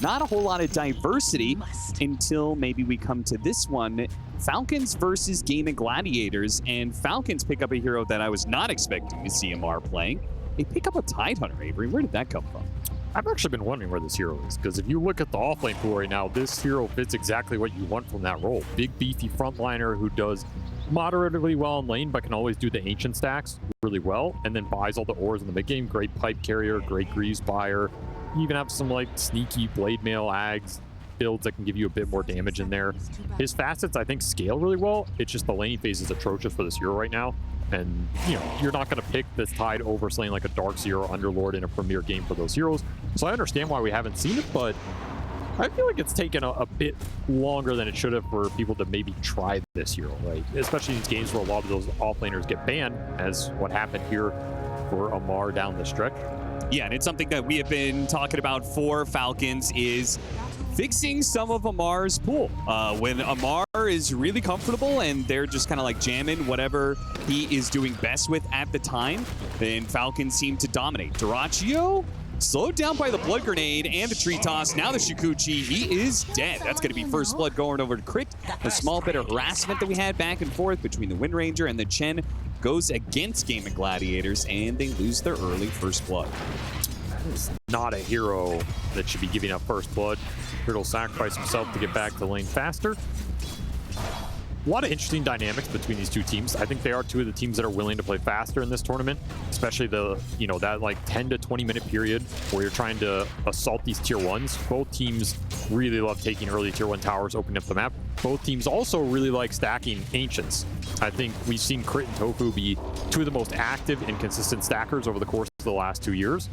not a whole lot of diversity until maybe we come to this one. Falcons versus Gaimin Gladiators, and Falcons pick up a hero that I was not expecting to see Amar playing. They pick up a Tidehunter, Avery. Where did that come from? I've actually been wondering where this hero is, because if you look at the offlane pool right now, this hero fits exactly what you want from that role. Big, beefy frontliner who does moderately well in lane, but can always do the ancient stacks really well, and then buys all the ores in the mid game. Great pipe carrier, great greaves buyer. You even have some like sneaky blade mail ags builds that can give you a bit more damage in there. His facets, I think, scale really well. It's just the laning phase is atrocious for this hero right now. And, you know, you're not going to pick this Tide over slaying like a Darkseer or Underlord in a premier game for those heroes. So I understand why we haven't seen it, but I feel like it's taken a bit longer than it should have for people to maybe try this hero, right? Especially in these games where a lot of those offlaners get banned, as what happened here for Amar down the stretch. Yeah, and it's something that we have been talking about for Falcons is fixing some of Amar's pool. When Amar is really comfortable and they're just kind of like jamming whatever he is doing best with at the time, then Falcons seem to dominate. Dyrachyo slowed down by the blood grenade and the tree toss. Now the Shikuchi, he is dead. That's going to be first blood going over to Crick. The small bit of harassment that we had back and forth between the Wind Ranger and the Chen goes against Gaimin Gladiators, and they lose their early first blood. That is not a hero that should be giving up first blood. Turtle sacrifice himself to get back to the lane faster. A lot of interesting dynamics between these two teams. I think they are two of the teams that are willing to play faster in this tournament, especially the, you know, that like 10 to 20 minute period where you're trying to assault these tier ones. Both teams really love taking early tier 1 towers, opening up the map. Both teams also really like stacking ancients. I think we've seen Crit and Tofu be two of the most active and consistent stackers over the course of the last 2 years.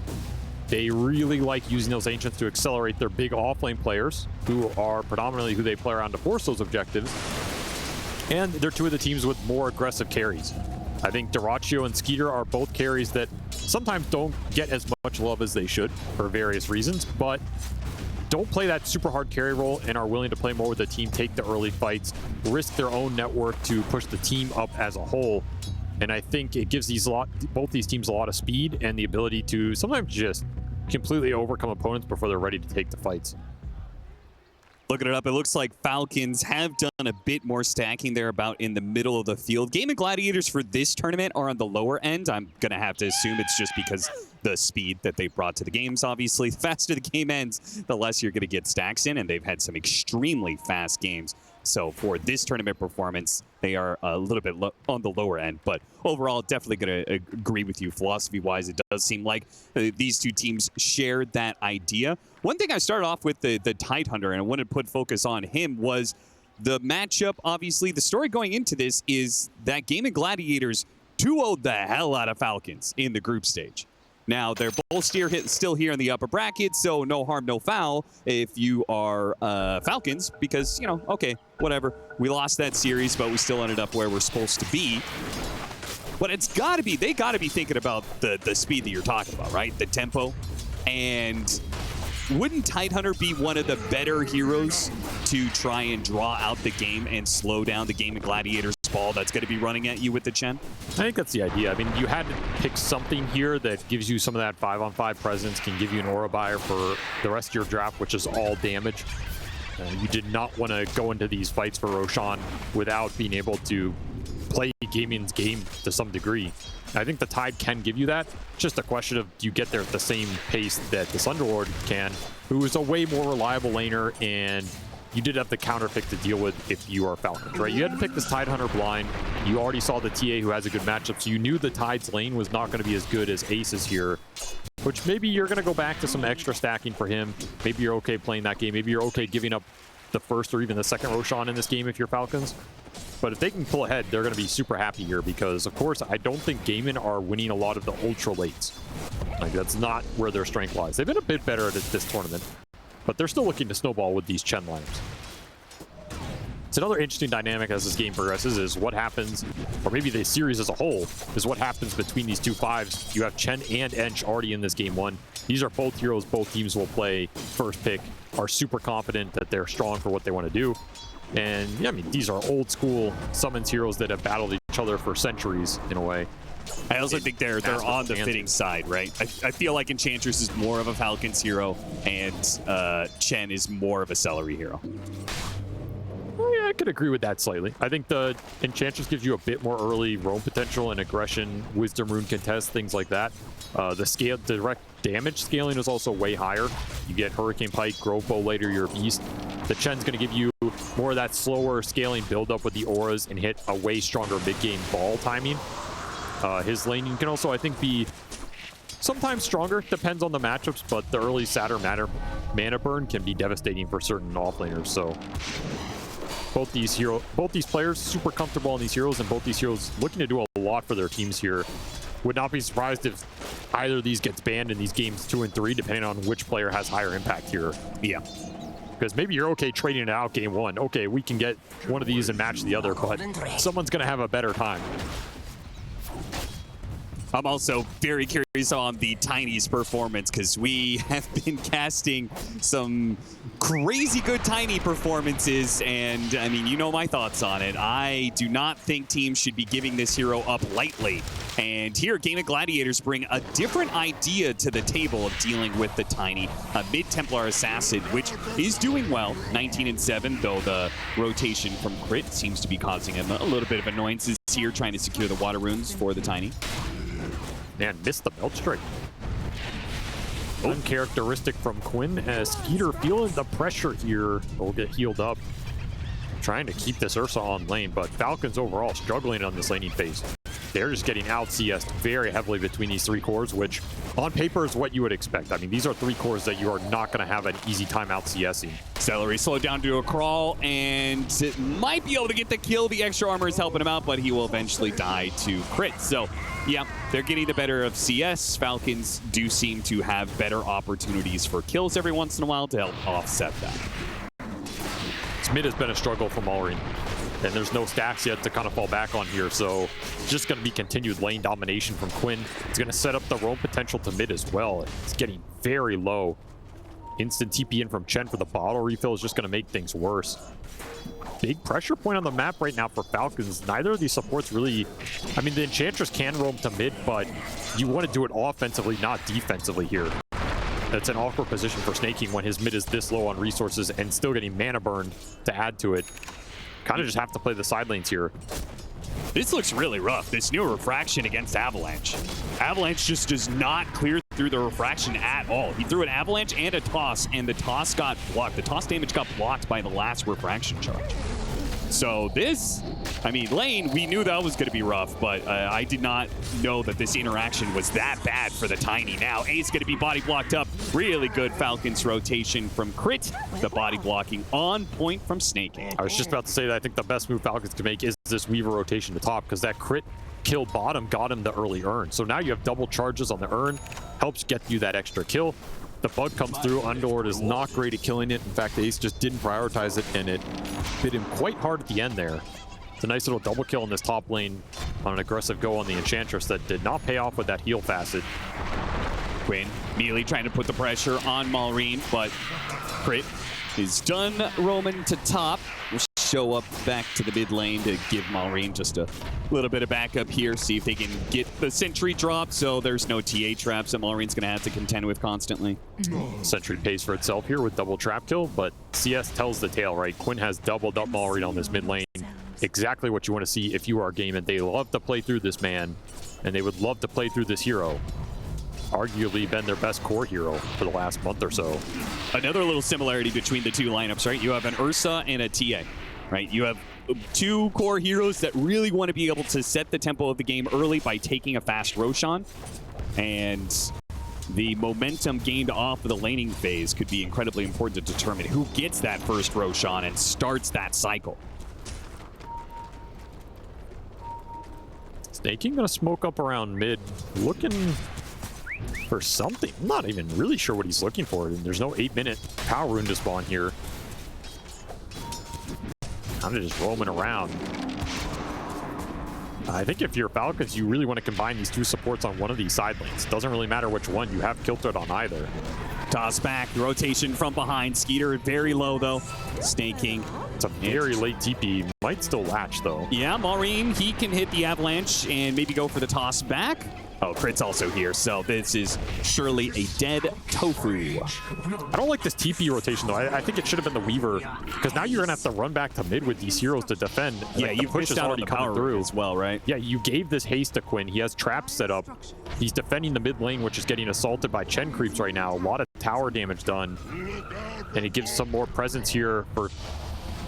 They really like using those ancients to accelerate their big offlane players, who are predominantly who they play around to force those objectives. And they're two of the teams with more aggressive carries. I think Dyrachyo and Skeeter are both carries that sometimes don't get as much love as they should for various reasons, but don't play that super hard carry role and are willing to play more with the team, take the early fights, risk their own network to push the team up as a whole. And I think it gives both these teams a lot of speed and the ability to sometimes just completely overcome opponents before they're ready to take the fights. Looking it up, it looks like Falcons have done a bit more stacking there about in the middle of the field. Gaimin Gladiators for this tournament are on the lower end. I'm going to have to assume it's just because the speed that they brought to the games, obviously. The faster the game ends, the less you're going to get stacks in, and they've had some extremely fast games. So for this tournament performance, they are a little bit on the lower end. But overall, definitely going to agree with you. Philosophy-wise, it does seem like these two teams share that idea. One thing I started off with the Tidehunter, and I wanted to put focus on him, was the matchup. Obviously, the story going into this is that Gaimin Gladiators 2-0'd the hell out of Falcons in the group stage. Now, they're both still here in the upper bracket, so no harm, no foul if you are Falcons, because, you know, okay, whatever. We lost that series, but we still ended up where we're supposed to be. But it's got to be, they got to be thinking about the speed that you're talking about, right? The tempo. And wouldn't Tidehunter be one of the better heroes to try and draw out the game and slow down the Gaimin Gladiators ball that's going to be running at you with the Chen? I think that's the idea. I mean, you had to pick something here that gives you some of that 5-on-5 presence, can give you an aura buyer for the rest of your draft, which is all damage. You did not want to go into these fights for Roshan without being able to play Gaimin's game to some degree. I think the Tide can give you that. It's just a question of, do you get there at the same pace that this Underlord can, who is a way more reliable laner, and you did have the counter pick to deal with if you are Falcons, right? You had to pick this Tidehunter blind. You already saw the TA who has a good matchup, so you knew the Tide's lane was not going to be as good as Ace's here, which maybe you're going to go back to some extra stacking for him. Maybe you're okay playing that game. Maybe you're okay giving up the first or even the second Roshan in this game if you're Falcons. But if they can pull ahead, they're going to be super happy here because, of course, I don't think Gaimin are winning a lot of the ultra lates. Like, that's not where their strength lies. They've been a bit better at it this tournament, but they're still looking to snowball with these Chen lineups. It's another interesting dynamic as this game progresses is what happens, or maybe the series as a whole, is what happens between these two fives. You have Chen and Ench already in this game one. These are both heroes both teams will play first pick, are super confident that they're strong for what they want to do. And yeah, I mean, these are old school summons heroes that have battled each other for centuries in a way. I also think they're on the fitting side, right? I feel like Enchantress is more of a Falcons hero, and Chen is more of a Celery hero. Yeah, I could agree with that slightly. I think the Enchantress gives you a bit more early roam potential and aggression, Wisdom Rune contest, things like that. The direct damage scaling is also way higher. You get Hurricane Pike, Grove Bow later, you're a beast. The Chen's going to give you more of that slower scaling build-up with the auras and hit a way stronger mid-game ball timing. His laning can also, I think, be sometimes stronger, depends on the matchups, but the early Saturn mana burn can be devastating for certain offlaners. So both these players super comfortable on these heroes, and both these heroes looking to do a lot for their teams here. Would not be surprised if either of these gets banned in these games 2 and 3, depending on which player has higher impact here. Yeah. Because maybe you're okay trading it out game 1. Okay, we can get one of these and match the other, but someone's going to have a better time. I'm also very curious on the Tiny's performance, because we have been casting some crazy good Tiny performances, and I mean, you know my thoughts on it. I do not think teams should be giving this hero up lightly. And here, Gaimin Gladiators bring a different idea to the table of dealing with the Tiny, a mid-Templar Assassin, which is doing well, 19 and 7, though the rotation from Crit seems to be causing him a little bit of annoyances here, trying to secure the water runes for the Tiny. Man, missed the Melt Strike. Uncharacteristic from Quinn, as Skeeter feeling the pressure here. Will get healed up. Trying to keep this Ursa on lane, but Falcons overall struggling on this laning phase. They're just getting out CS'd very heavily between these 3 cores, which on paper is what you would expect. I mean, these are 3 cores that you are not going to have an easy time out CSing. Celery slowed down to a crawl and might be able to get the kill. The extra armor is helping him out, but he will eventually die to Crit. So, yeah, they're getting the better of CS. Falcons do seem to have better opportunities for kills every once in a while to help offset that. This mid has been a struggle for Malrine, and there's no stacks yet to kind of fall back on here, so it's just going to be continued lane domination from Quinn. It's going to set up the roam potential to mid as well. It's getting very low. Instant TP in from Chen for the bottle refill is just going to make things worse. Big pressure point on the map right now for Falcons. Neither of these supports really... I mean, the Enchantress can roam to mid, but you want to do it offensively, not defensively here. That's an awkward position for Snaking when his mid is this low on resources and still getting mana burned to add to it. Kind of just have to play the side lanes here. This looks really rough, this new refraction against Avalanche. Avalanche just does not clear through the refraction at all. He threw an Avalanche and a toss, and the toss got blocked. The toss damage got blocked by the last refraction charge. So this, I mean, lane, we knew that was going to be rough, but I did not know that this interaction was that bad for the Tiny. Now, A's going to be body blocked up. Really good Falcons rotation from Crit. The body blocking on point from Snake. I was just about to say that I think the best move Falcons can make is this Weaver rotation to top, because that Crit kill bottom got him the early earn. So now you have double charges on the earn, helps get you that extra kill. The bug comes through. Underlord is not great at killing it. In fact, Ace just didn't prioritize it, and it bit him quite hard at the end there. It's a nice little double kill in this top lane on an aggressive go on the Enchantress that did not pay off with that heal facet. Quinn immediately trying to put the pressure on Malrine, but Crit is done roaming to top. We'll show up back to the mid lane to give Malrine just a little bit of backup here, see if they can get the sentry drop, so there's no TA traps that Malrine's going to have to contend with constantly. Sentry pays for itself here with double trap kill, but CS tells the tale, right? Quinn has doubled up Malrine on this mid lane. Exactly what you want to see if you are Gaimin. They love to play through this man, and they would love to play through this hero. Arguably been their best core hero for the last month or so. Another little similarity between the two lineups, right? You have an Ursa and a TA, right? You have 2 core heroes that really want to be able to set the tempo of the game early by taking a fast Roshan. And the momentum gained off of the laning phase could be incredibly important to determine who gets that first Roshan and starts that cycle. Snaking gonna smoke up around mid, looking for something. I'm not even really sure what he's looking for. And there's no 8-minute power rune to spawn here. Kind of just roaming around. I think if you're Falcons, you really want to combine these 2 supports on one of these side lanes. Doesn't really matter which one. You have Kill Threat on either. Toss back, rotation from behind. Skeeter very low though. Snaking It's a very late TP. Might still latch, though. Yeah, Maureen, he can hit the avalanche and maybe go for the toss back. Oh, Crit's also here, so this is surely a dead Tofu. I don't like this TP rotation, though. I think it should have been the Weaver, because now you're going to have to run back to mid with these heroes to defend. Yeah, you pushed out on the power through as well, right? Yeah, you gave this haste to Quinn. He has traps set up. He's defending the mid lane, which is getting assaulted by Chen creeps right now. A lot of tower damage done. And it gives some more presence here for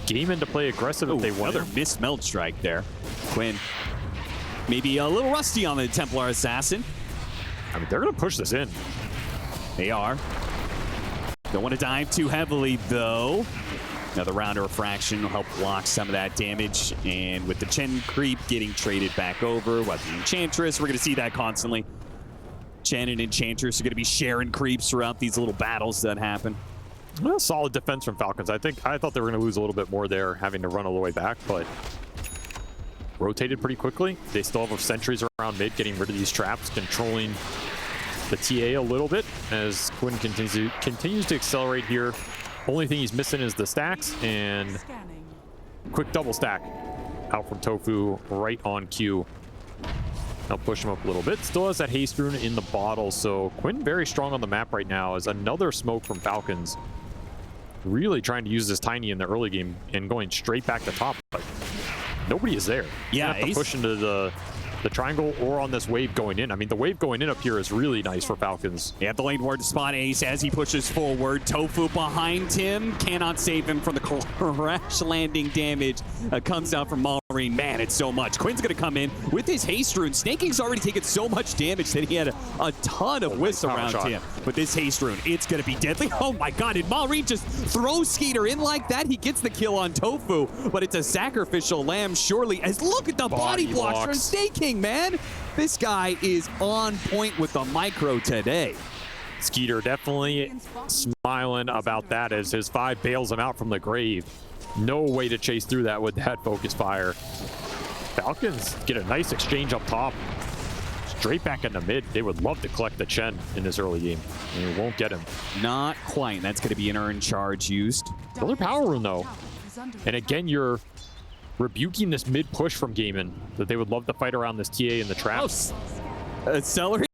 Gaimin to play aggressive if they want. Another missed meld strike there. Quinn maybe a little rusty on the Templar Assassin. I mean, they're going to push this in. They are. Don't want to dive too heavily, though. Another round of refraction will help block some of that damage. And with the Chen creep getting traded back over, with the Enchantress, we're going to see that constantly. Chen and Enchantress are going to be sharing creeps throughout these little battles that happen. Well, solid defense from Falcons. I thought they were going to lose a little bit more there, having to run all the way back, but rotated pretty quickly. They still have sentries around mid, getting rid of these traps, controlling the TA a little bit as Quinn continues to accelerate here. Only thing he's missing is the stacks, and quick double stack out from Tofu right on cue. I'll push him up a little bit. Still has that haste rune in the bottle, so Quinn very strong on the map right now as another smoke from Falcons. Really trying to use this tiny in the early game and going straight back to top, but nobody is there. Yeah, you have to push into the triangle or on this wave going in. I mean, the wave going in up here is really nice for Falcons. Yeah, the lane ward to spot Ace as he pushes forward. Tofu behind him cannot save him from the crash landing damage. Comes down from Maureen. Man, it's so much. Quinn's going to come in with his haste rune. Snaking's already taken so much damage that he had a ton of wisps around him. But this haste rune, it's going to be deadly. Oh my god, did Maureen just throw Skeeter in like that? He gets the kill on Tofu, but it's a sacrificial lamb surely. As look at the body blocks from Snaking, man. This guy is on point with the micro today. Skeeter definitely smiling about that as his 5 bails him out from the grave. No way to chase through that with that focus fire. Falcons get a nice exchange up top. Straight back in the mid. They would love to collect the Chen in this early game. And they won't get him. Not quite. That's going to be an earned charge used. Another power rune, though. And again, you're rebuking this mid push from Gaimin that they would love to fight around this TA in the traps. Celery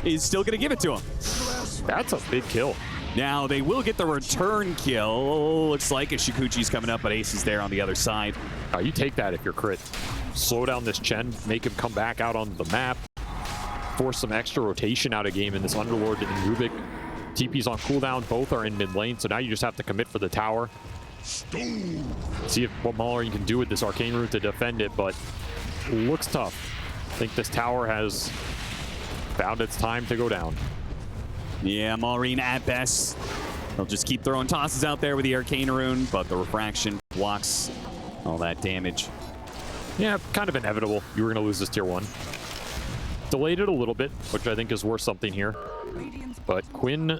is still going to give it to him. That's a big kill. Now they will get the return kill. Looks like Shikuchi's coming up, but Ace is there on the other side. You take that if you're crit. Slow down this Chen, make him come back out on the map, force some extra rotation out of game in this Underlord and Rubik. TP's on cooldown, both are in mid lane, so now you just have to commit for the tower. See what Maureen can do with this arcane route to defend it, but looks tough. I think this tower has found its time to go down. Yeah, Maureen at best. They'll just keep throwing tosses out there with the arcane rune, but the refraction blocks all that damage. Yeah, kind of inevitable. You were going to lose this tier 1. Delayed it a little bit, which I think is worth something here. But Quinn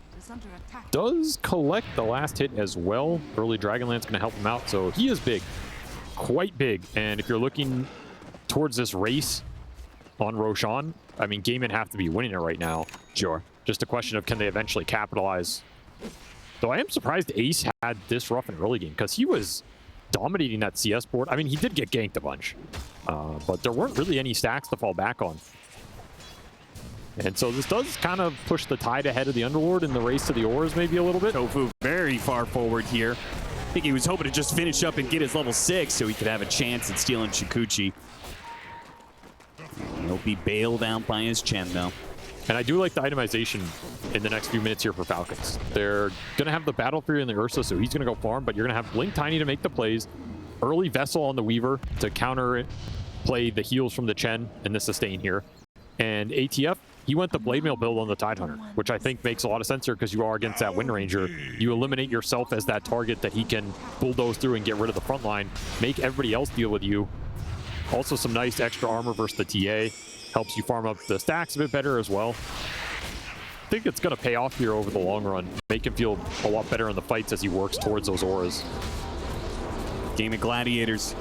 does collect the last hit as well. Early Dragonlance going to help him out, so he is big. Quite big. And if you're looking towards this race on Roshan, I mean, Gaimin have to be winning it right now. Sure. Just a question of can they eventually capitalize. Though I am surprised Ace had this rough in early game, because he was dominating that CS board. I mean, he did get ganked a bunch, but there weren't really any stacks to fall back on. And so this does kind of push the tide ahead of the Underlord in the race to the ores maybe a little bit. Tofu very far forward here. I think he was hoping to just finish up and get his level 6 so he could have a chance at stealing Shikuchi. He'll be bailed out by his Chen, though. And I do like the itemization in the next few minutes here for Falcons. They're going to have the Battle Fury and the Ursa, so he's going to go farm, but you're going to have Blink Tiny to make the plays. Early Vessel on the Weaver to counter play the heals from the Chen and the sustain here. And ATF, he went the Blade Mail build on the Tidehunter, which I think makes a lot of sense here because you are against that Wind Ranger. You eliminate yourself as that target that he can bulldoze through and get rid of the front line, make everybody else deal with you. Also some nice extra armor versus the TA. Helps you farm up the stacks a bit better as well. I think it's going to pay off here over the long run. Make him feel a lot better in the fights as he works towards those auras. Gaimin Gladiators.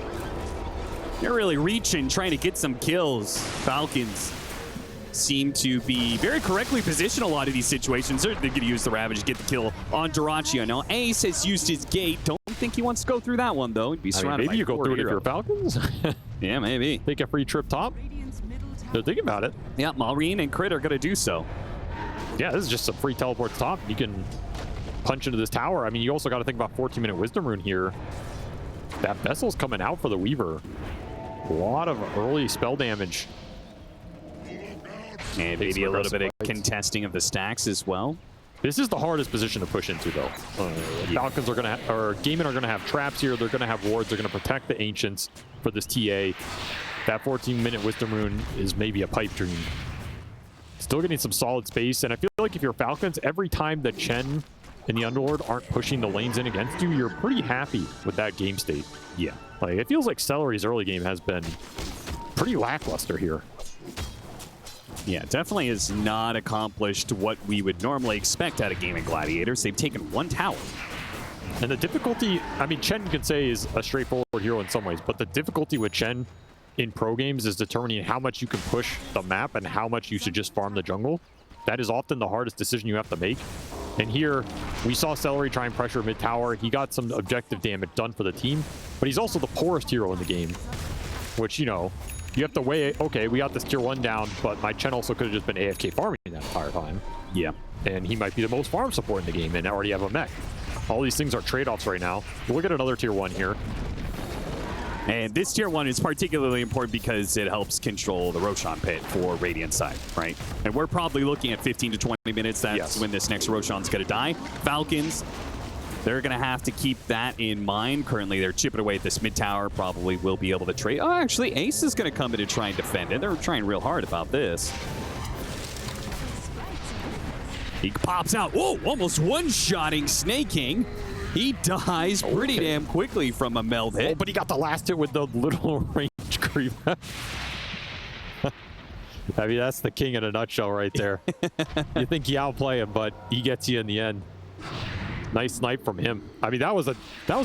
They're really reaching, trying to get some kills. Falcons seem to be very correctly positioned in a lot of these situations. They're going to use the Ravage to get the kill on Dyrachyo. Now, Ace has used his gate. Don't think he wants to go through that one, though. He'd be surrounded maybe by you go through it if you're Falcons. Yeah, maybe. Take a free trip top. They're thinking about it. Yeah, Maureen and Crit are going to do so. Yeah, this is just a free teleport top. You can punch into this tower. I mean, you also got to think about 14-minute Wisdom Rune here. That Vessel's coming out for the Weaver. A lot of early spell damage. And maybe a little bit of contesting of the stacks as well. This is the hardest position to push into, though. Falcons are going to, or Gaimin are going to have traps here. They're going to have wards. They're going to protect the Ancients for this TA. That 14-minute Wisdom Rune is maybe a pipe dream. Still getting some solid space, and I feel like if you're Falcons, every time that Chen and the Underlord aren't pushing the lanes in against you, you're pretty happy with that game state. Yeah. Like, it feels like Celery's early game has been pretty lackluster here. Yeah, definitely has not accomplished what we would normally expect out of Gaimin Gladiators. They've taken one tower. And the difficulty, I mean, Chen you could say is a straightforward hero in some ways, but the difficulty with Chen in pro games is determining how much you can push the map and how much you should just farm the jungle. That is often the hardest decision you have to make. And here, we saw Celery try and pressure mid-tower. He got some objective damage done for the team, but he's also the poorest hero in the game, which, you know, you have to weigh, okay, we got this tier 1 down, but my Chen also could have just been AFK farming that entire time. Yeah. And he might be the most farm support in the game and already have a mech. All these things are trade-offs right now. We'll get another tier 1 here. And this tier 1 is particularly important because it helps control the Roshan pit for Radiant side, right? And we're probably looking at 15 to 20 minutes. That's when this next Roshan's going to die. Falcons, they're going to have to keep that in mind. Currently, they're chipping away at this mid tower. Probably will be able to trade. Oh, actually, Ace is going to come in and try and defend it. They're trying real hard about this. He pops out. Whoa, almost one-shotting Snake King. He dies pretty damn quickly from a meld hit. Oh, but he got the last hit with the little range creep. I mean, that's the king in a nutshell right there. You think you outplay him, but he gets you in the end. Nice snipe from him. I mean, that was a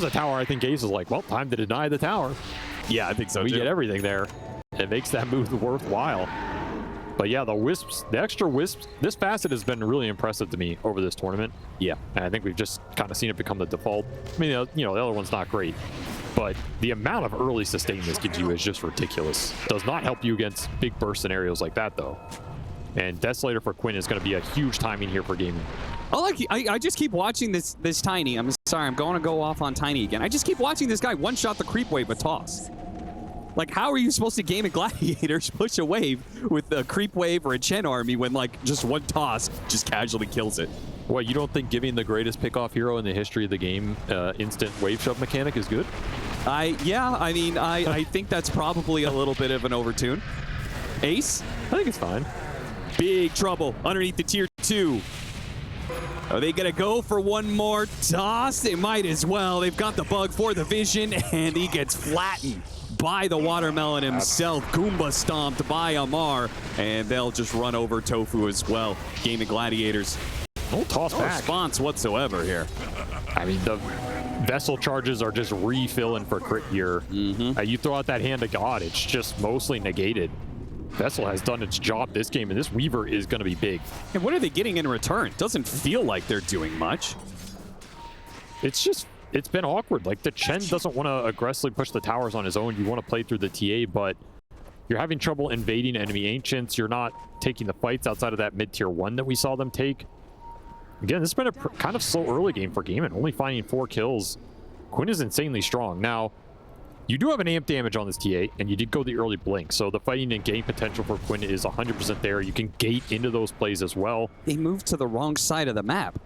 tower I think Ace was like, well, time to deny the tower. Yeah, I think so, we too. get everything there. It makes that move worthwhile. But yeah, the wisps, the extra wisps, this facet has been really impressive to me over this tournament. Yeah. And I think we've just kind of seen it become the default. I mean, you know, the other one's not great, but the amount of early sustain this gives you is just ridiculous. Does not help you against big burst scenarios like that, though. And Desolator for Quinn is going to be a huge timing here for Gaimin. I just keep watching this Tiny. I'm sorry, I'm going to go off on Tiny again. I just keep watching this guy one-shot the creep wave with toss. Like, how are you supposed to Gaimin Gladiators push a wave with a creep wave or a Chen army when, like, just one toss just casually kills it? What, you don't think giving the greatest pick-off hero in the history of the game instant wave shove mechanic is good? Yeah, I mean, I think that's probably a little bit of an overtune. Ace? I think it's fine. Big trouble underneath the tier 2. Are they going to go for one more toss? They might as well. They've got the bug for the vision, and he gets flattened by the watermelon himself. Goomba stomped by Amar, and they'll just run over Tofu as well. Gaimin Gladiators. No toss back. No response whatsoever here. I mean, the vessel charges are just refilling for crit here. You throw out that hand of God, it's just mostly negated. Vessel has done its job this game, and this Weaver is going to be big. And what are they getting in return? Doesn't feel like they're doing much. It's been awkward. Like, the Chen doesn't want to aggressively push the towers on his own. You want to play through the TA, but you're having trouble invading enemy Ancients. You're not taking the fights outside of that mid-tier 1 that we saw them take. Again, this has been a kind of slow early game for Gaimin, only finding 4 kills. Quinn is insanely strong. Now, you do have an amp damage on this TA, and you did go the early blink, so the fighting and game potential for Quinn is 100% there. You can gate into those plays as well. They moved to the wrong side of the map.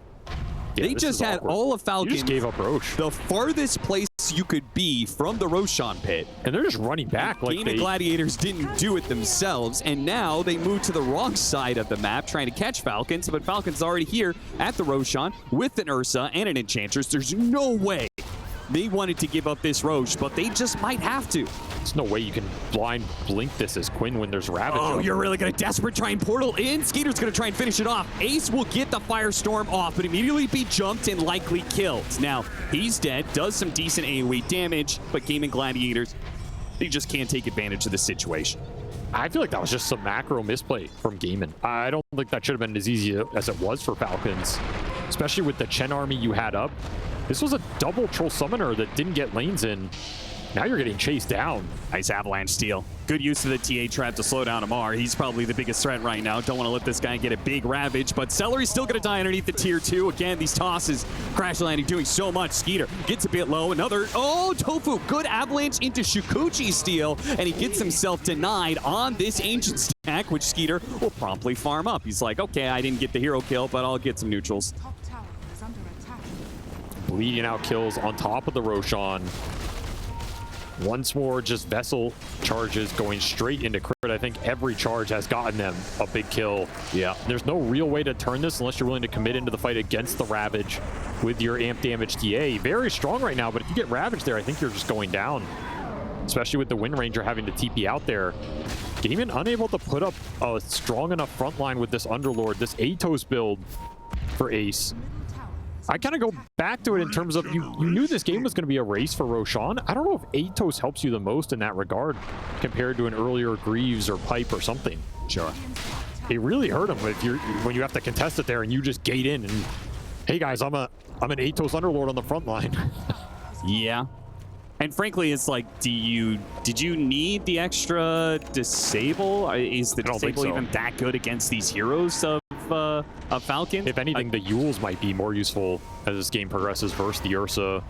Yeah, they just had awkward. all of Falcons. You just gave up Roche. The farthest place you could be from the Roshan pit. And they're just running back like Gaimin Gladiators didn't do it themselves, and now they moved to the wrong side of the map trying to catch Falcons, but Falcons already here at the Roshan with an Ursa and an Enchantress. There's no way they wanted to give up this Roche, but they just might have to. There's no way you can blind blink this as Quinn when there's Ravage. Oh, you're really going to desperate try and portal in? Skeeter's going to try and finish it off. Ace will get the Firestorm off, but immediately be jumped and likely killed. Now, he's dead, does some decent AoE damage, but Gaimin Gladiators, they just can't take advantage of the situation. I feel like that was just some macro misplay from Gaimin. I don't think that should have been as easy as it was for Falcons, especially with the Chen army you had up. This was a double troll summoner that didn't get lanes in. Now you're getting chased down. Nice avalanche steal. Good use of the TA trap to slow down Amar. He's probably the biggest threat right now. Don't want to let this guy get a big ravage, but Celery's still going to die underneath the tier 2. Again, these tosses, crash landing, doing so much. Skeeter gets a bit low. Another, oh, Tofu, good avalanche into Shukuchi steal, and he gets himself denied on this ancient stack, which Skeeter will promptly farm up. He's like, okay, I didn't get the hero kill, but I'll get some neutrals. Bleeding out kills on top of the Roshan. Once more, just Vessel charges going straight into crit. I think every charge has gotten them a big kill. Yeah. There's no real way to turn this unless you're willing to commit into the fight against the Ravage with your amp damage TA. Very strong right now, but if you get Ravage there, I think you're just going down. Especially with the Wind Ranger having to TP out there. Gaimin unable to put up a strong enough front line with this Underlord, this Atos build for Ace. I kind of go back to it in terms of you knew this game was going to be a race for Roshan. I don't know if Atos helps you the most in that regard compared to an earlier Greaves or Pipe or something. Sure. It really hurt him when you have to contest it there and you just gate in and, hey guys, I'm an Atos Underlord on the front line. Yeah. And frankly, it's like, did you need the extra disable? Is the disable even that good against these heroes of Falcon? If anything, the Yules might be more useful as this game progresses versus the Ursa.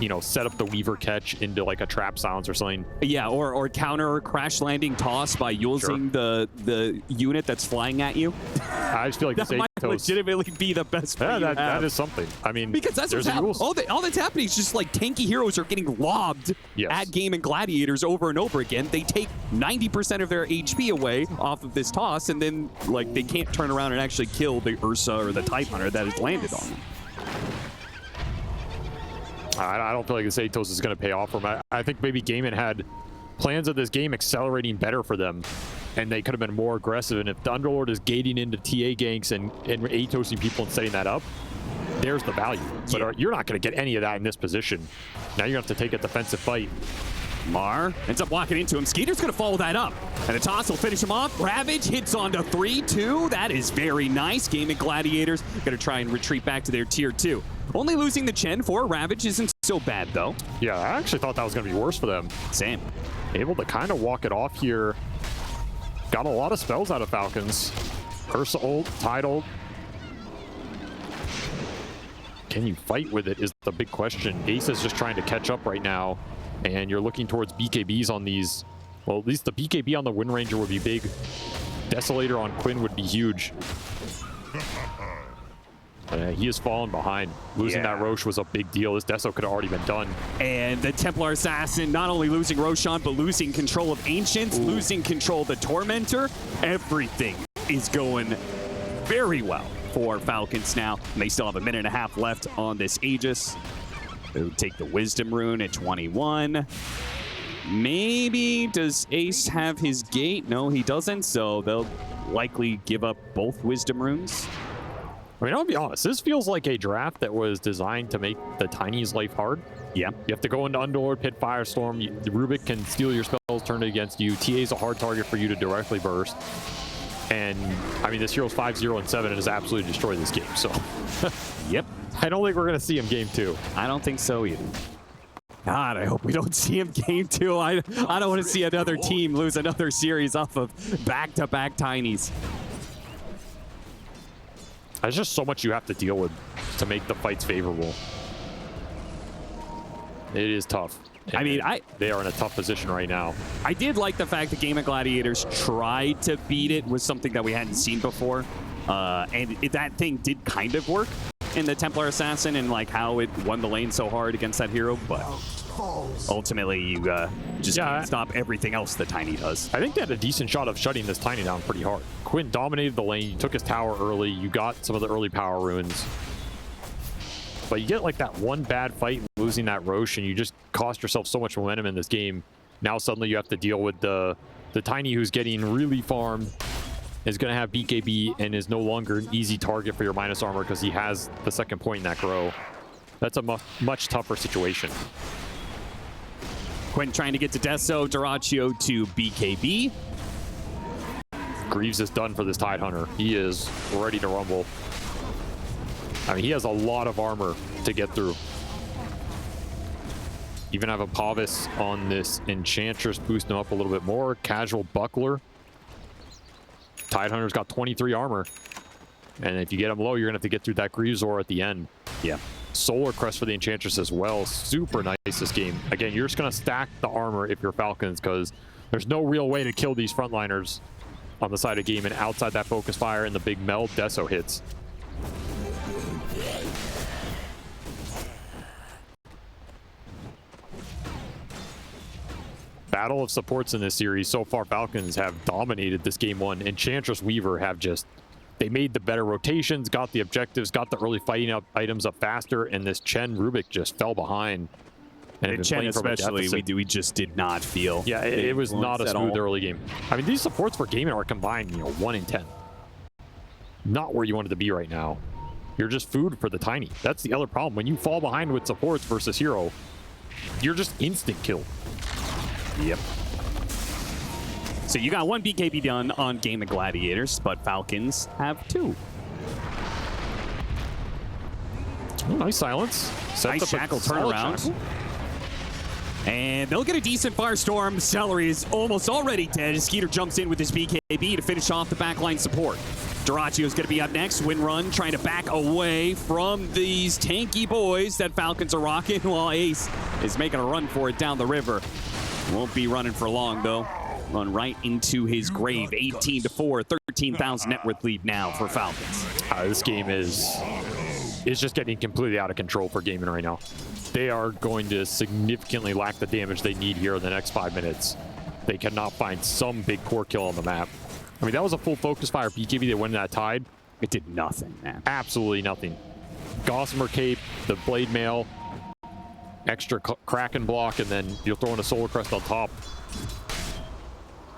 You know, set up the Weaver catch into like a trap silence or something. Yeah, or counter crash landing toss by using the unit that's flying at you. I just feel like that might legitimately be the best play that is something. I mean, because that's what's happening. All that's happening is just like tanky heroes are getting lobbed at Gaimin Gladiators over and over again. They take 90% of their HP away off of this toss, and then like they can't turn around and actually kill the Ursa or the Type Hunter that has landed on them. I don't feel like this Atos is going to pay off for them. I think maybe Gaimin had plans of this game accelerating better for them, and they could have been more aggressive. And if the Underlord is gating into TA ganks and Atosing people and setting that up, there's the value. But you're not going to get any of that in this position. Now you're going to have to take a defensive fight. Mar ends up walking into him. Skeeter's going to follow that up. And the toss will finish him off. Ravage hits onto 3-2. That is very nice. Gaimin Gladiators going to try and retreat back to their tier 2. Only losing the Chen for Ravage isn't so bad, though. Yeah, I actually thought that was going to be worse for them. Same. Able to kind of walk it off here. Got a lot of spells out of Falcons. Ursa ult, Tide ult. Can you fight with it is the big question. Ace is just trying to catch up right now. And you're looking towards BKBs on these. Well, at least the BKB on the Wind Ranger would be big. Desolator on Quinn would be huge. He has fallen behind. Losing that Roche was a big deal. This Deso could have already been done. And the Templar Assassin not only losing Roshan, but losing control of Ancients, losing control of the Tormentor. Everything is going very well for Falcons now. And they still have a minute and a half left on this Aegis. They would take the Wisdom Rune at 21. Maybe does Ace have his gate? No, he doesn't. So they'll likely give up both Wisdom Runes. I mean, I'll be honest. This feels like a draft that was designed to make the Tiny's life hard. Yeah. You have to go into Underlord, Pit Firestorm. The Rubik can steal your spells, turn it against you. TA is a hard target for you to directly burst. And, I mean, this hero's 5-0 and 7 and has absolutely destroyed this game. So, yep. I don't think we're going to see him game 2. I don't think so either. God, I hope we don't see him game 2. I don't want to see another team lose another series off of back-to-back Tinies. There's just so much you have to deal with to make the fights favorable. It is tough. I mean, they are in a tough position right now. I did like the fact that Gaimin Gladiators tried to beat it with something that we hadn't seen before. And that thing did kind of work in the Templar Assassin and like how it won the lane so hard against that hero. But ultimately, you just can't stop everything else that Tiny does. I think they had a decent shot of shutting this Tiny down pretty hard. Quinn dominated the lane. You took his tower early. You got some of the early power runes. But you get like that one bad fight losing that Roche, and you just cost yourself so much momentum in this game. Now suddenly you have to deal with the Tiny who's getting really farmed, is going to have BKB, and is no longer an easy target for your minus armor because he has the second point in that grow. That's a much tougher situation. Quinn trying to get to Deso, Duraccio to BKB. Greaves is done for this Tide Hunter. He is ready to rumble. I mean, he has a lot of armor to get through. Even have a Pavis on this Enchantress, boosting him up a little bit more. Casual Buckler. Tide Hunter's got 23 armor. And if you get him low, you're going to have to get through that Greaves Aura at the end. Yeah. Solar Crest for the Enchantress as well. Super nice this game. Again, you're just going to stack the armor if you're Falcons, because there's no real way to kill these frontliners on the side of Gaimin outside that Focus Fire and the big meld Deso hits. Battle of supports in this series. So far, Falcons have dominated this game one. Enchantress, Weaver have just, they made the better rotations, got the objectives, got the early fighting up items up faster, and this Chen Rubik just fell behind. And Chen especially, we just did not feel. Yeah, it was not a smooth early game. I mean, these supports for Gaimin are combined, 1 in 10. Not where you wanted to be right now. You're just food for the Tiny. That's the other problem. When you fall behind with supports versus hero, you're just instant killed. Yep. So you got 1 BKB done on Gaimin Gladiators, but Falcons have 2. Oh, nice silence. Nice shackle turnaround. And they'll get a decent Firestorm. Celery is almost already dead. Skeeter jumps in with his BKB to finish off the backline support. Duracio's going to be up next. Windrun trying to back away from these tanky boys that Falcons are rocking, while Ace is making a run for it down the river. Won't be running for long, though. Run right into his grave. 18-4, 13,000 net worth lead now for Falcons. This game is just getting completely out of control for Gaimin right now. They are going to significantly lack the damage they need here in the next 5 minutes. They cannot find some big core kill on the map. I mean, that was a full Focus Fire BKB that went in that Tide. It did nothing, man. Absolutely nothing. Gossamer Cape, the Blade Mail, extra Kraken block, and then you'll throw in a Solar Crest on top.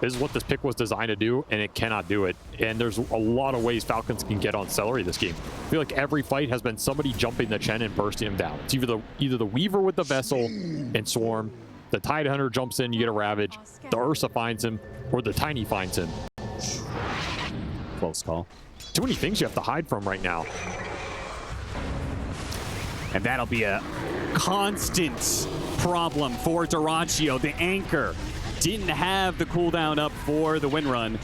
This is what this pick was designed to do, and it cannot do it. And there's a lot of ways Falcons can get on Celery this game. I feel like every fight has been somebody jumping the Chen and bursting him down. It's either the Weaver with the Vessel and Swarm, the Tide Hunter jumps in, you get a Ravage, the Ursa finds him, or the Tiny finds him. Close call. Too many things you have to hide from right now. And that'll be a constant problem for Duracio. The anchor didn't have the cooldown up for the Windrun.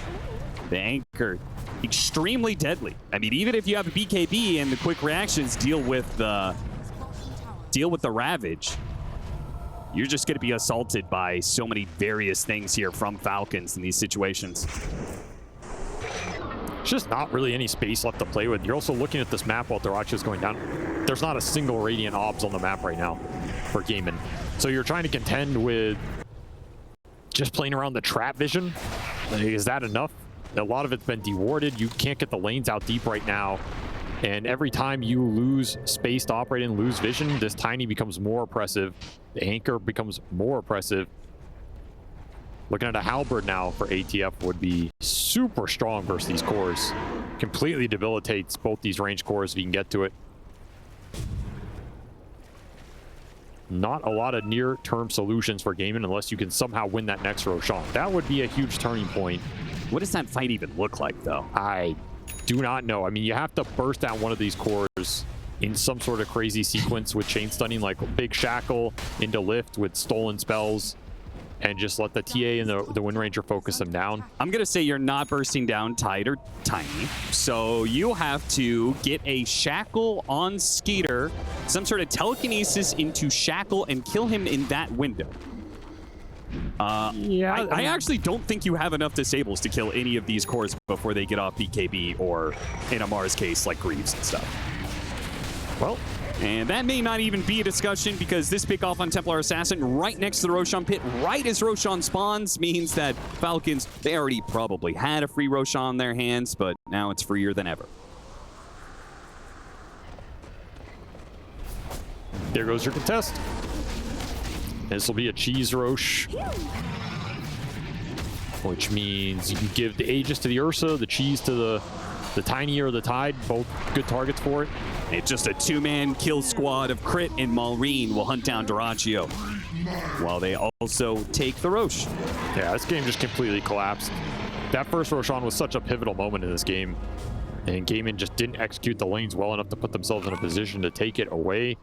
The anchor, extremely deadly. I mean, even if you have a BKB and the quick reactions deal with the Ravage, you're just going to be assaulted by so many various things here from Falcons in these situations. There's just not really any space left to play with. You're also looking at this map while Duracio's going down. There's not a single Radiant Obs on the map right now for Gaimin. So you're trying to contend with just playing around the trap vision. Is that enough? A lot of it's been dewarded. You can't get the lanes out deep right now. And every time you lose space to operate and lose vision, this Tiny becomes more oppressive. The anchor becomes more oppressive. Looking at a Halberd now for ATF would be super strong versus these cores. Completely debilitates both these range cores if you can get to it. Not a lot of near-term solutions for Gaimin unless you can somehow win that next Roshan. That would be a huge turning point. What does that fight even look like, though? I do not know. I mean, you have to burst down one of these cores in some sort of crazy sequence with chain stunning, like Big Shackle into Lift with stolen spells, and just let the TA and the Wind Ranger focus them down. I'm going to say you're not bursting down Tide or Tiny, so you have to get a Shackle on Skeeter, some sort of telekinesis into Shackle, and kill him in that window. Yeah, I actually don't think you have enough disables to kill any of these cores before they get off BKB, or in Amar's case, like Greaves and stuff. Well, and that may not even be a discussion, because this pick off on Templar Assassin right next to the Roshan pit, right as Roshan spawns, means that Falcons, they already probably had a free Roshan in their hands, but now it's freer than ever. There goes your contest. This will be a cheese Roche, which means you can give the Aegis to the Ursa, the cheese to the Tiny or the Tide, both good targets for it. It's just a two-man kill squad of Crit and Maureen will hunt down Duracio, while they also take the Roche. Yeah, this game just completely collapsed. that first Roshan was such a pivotal moment in this game. And Gaimin just didn't execute the lanes well enough to put themselves in a position to take it away.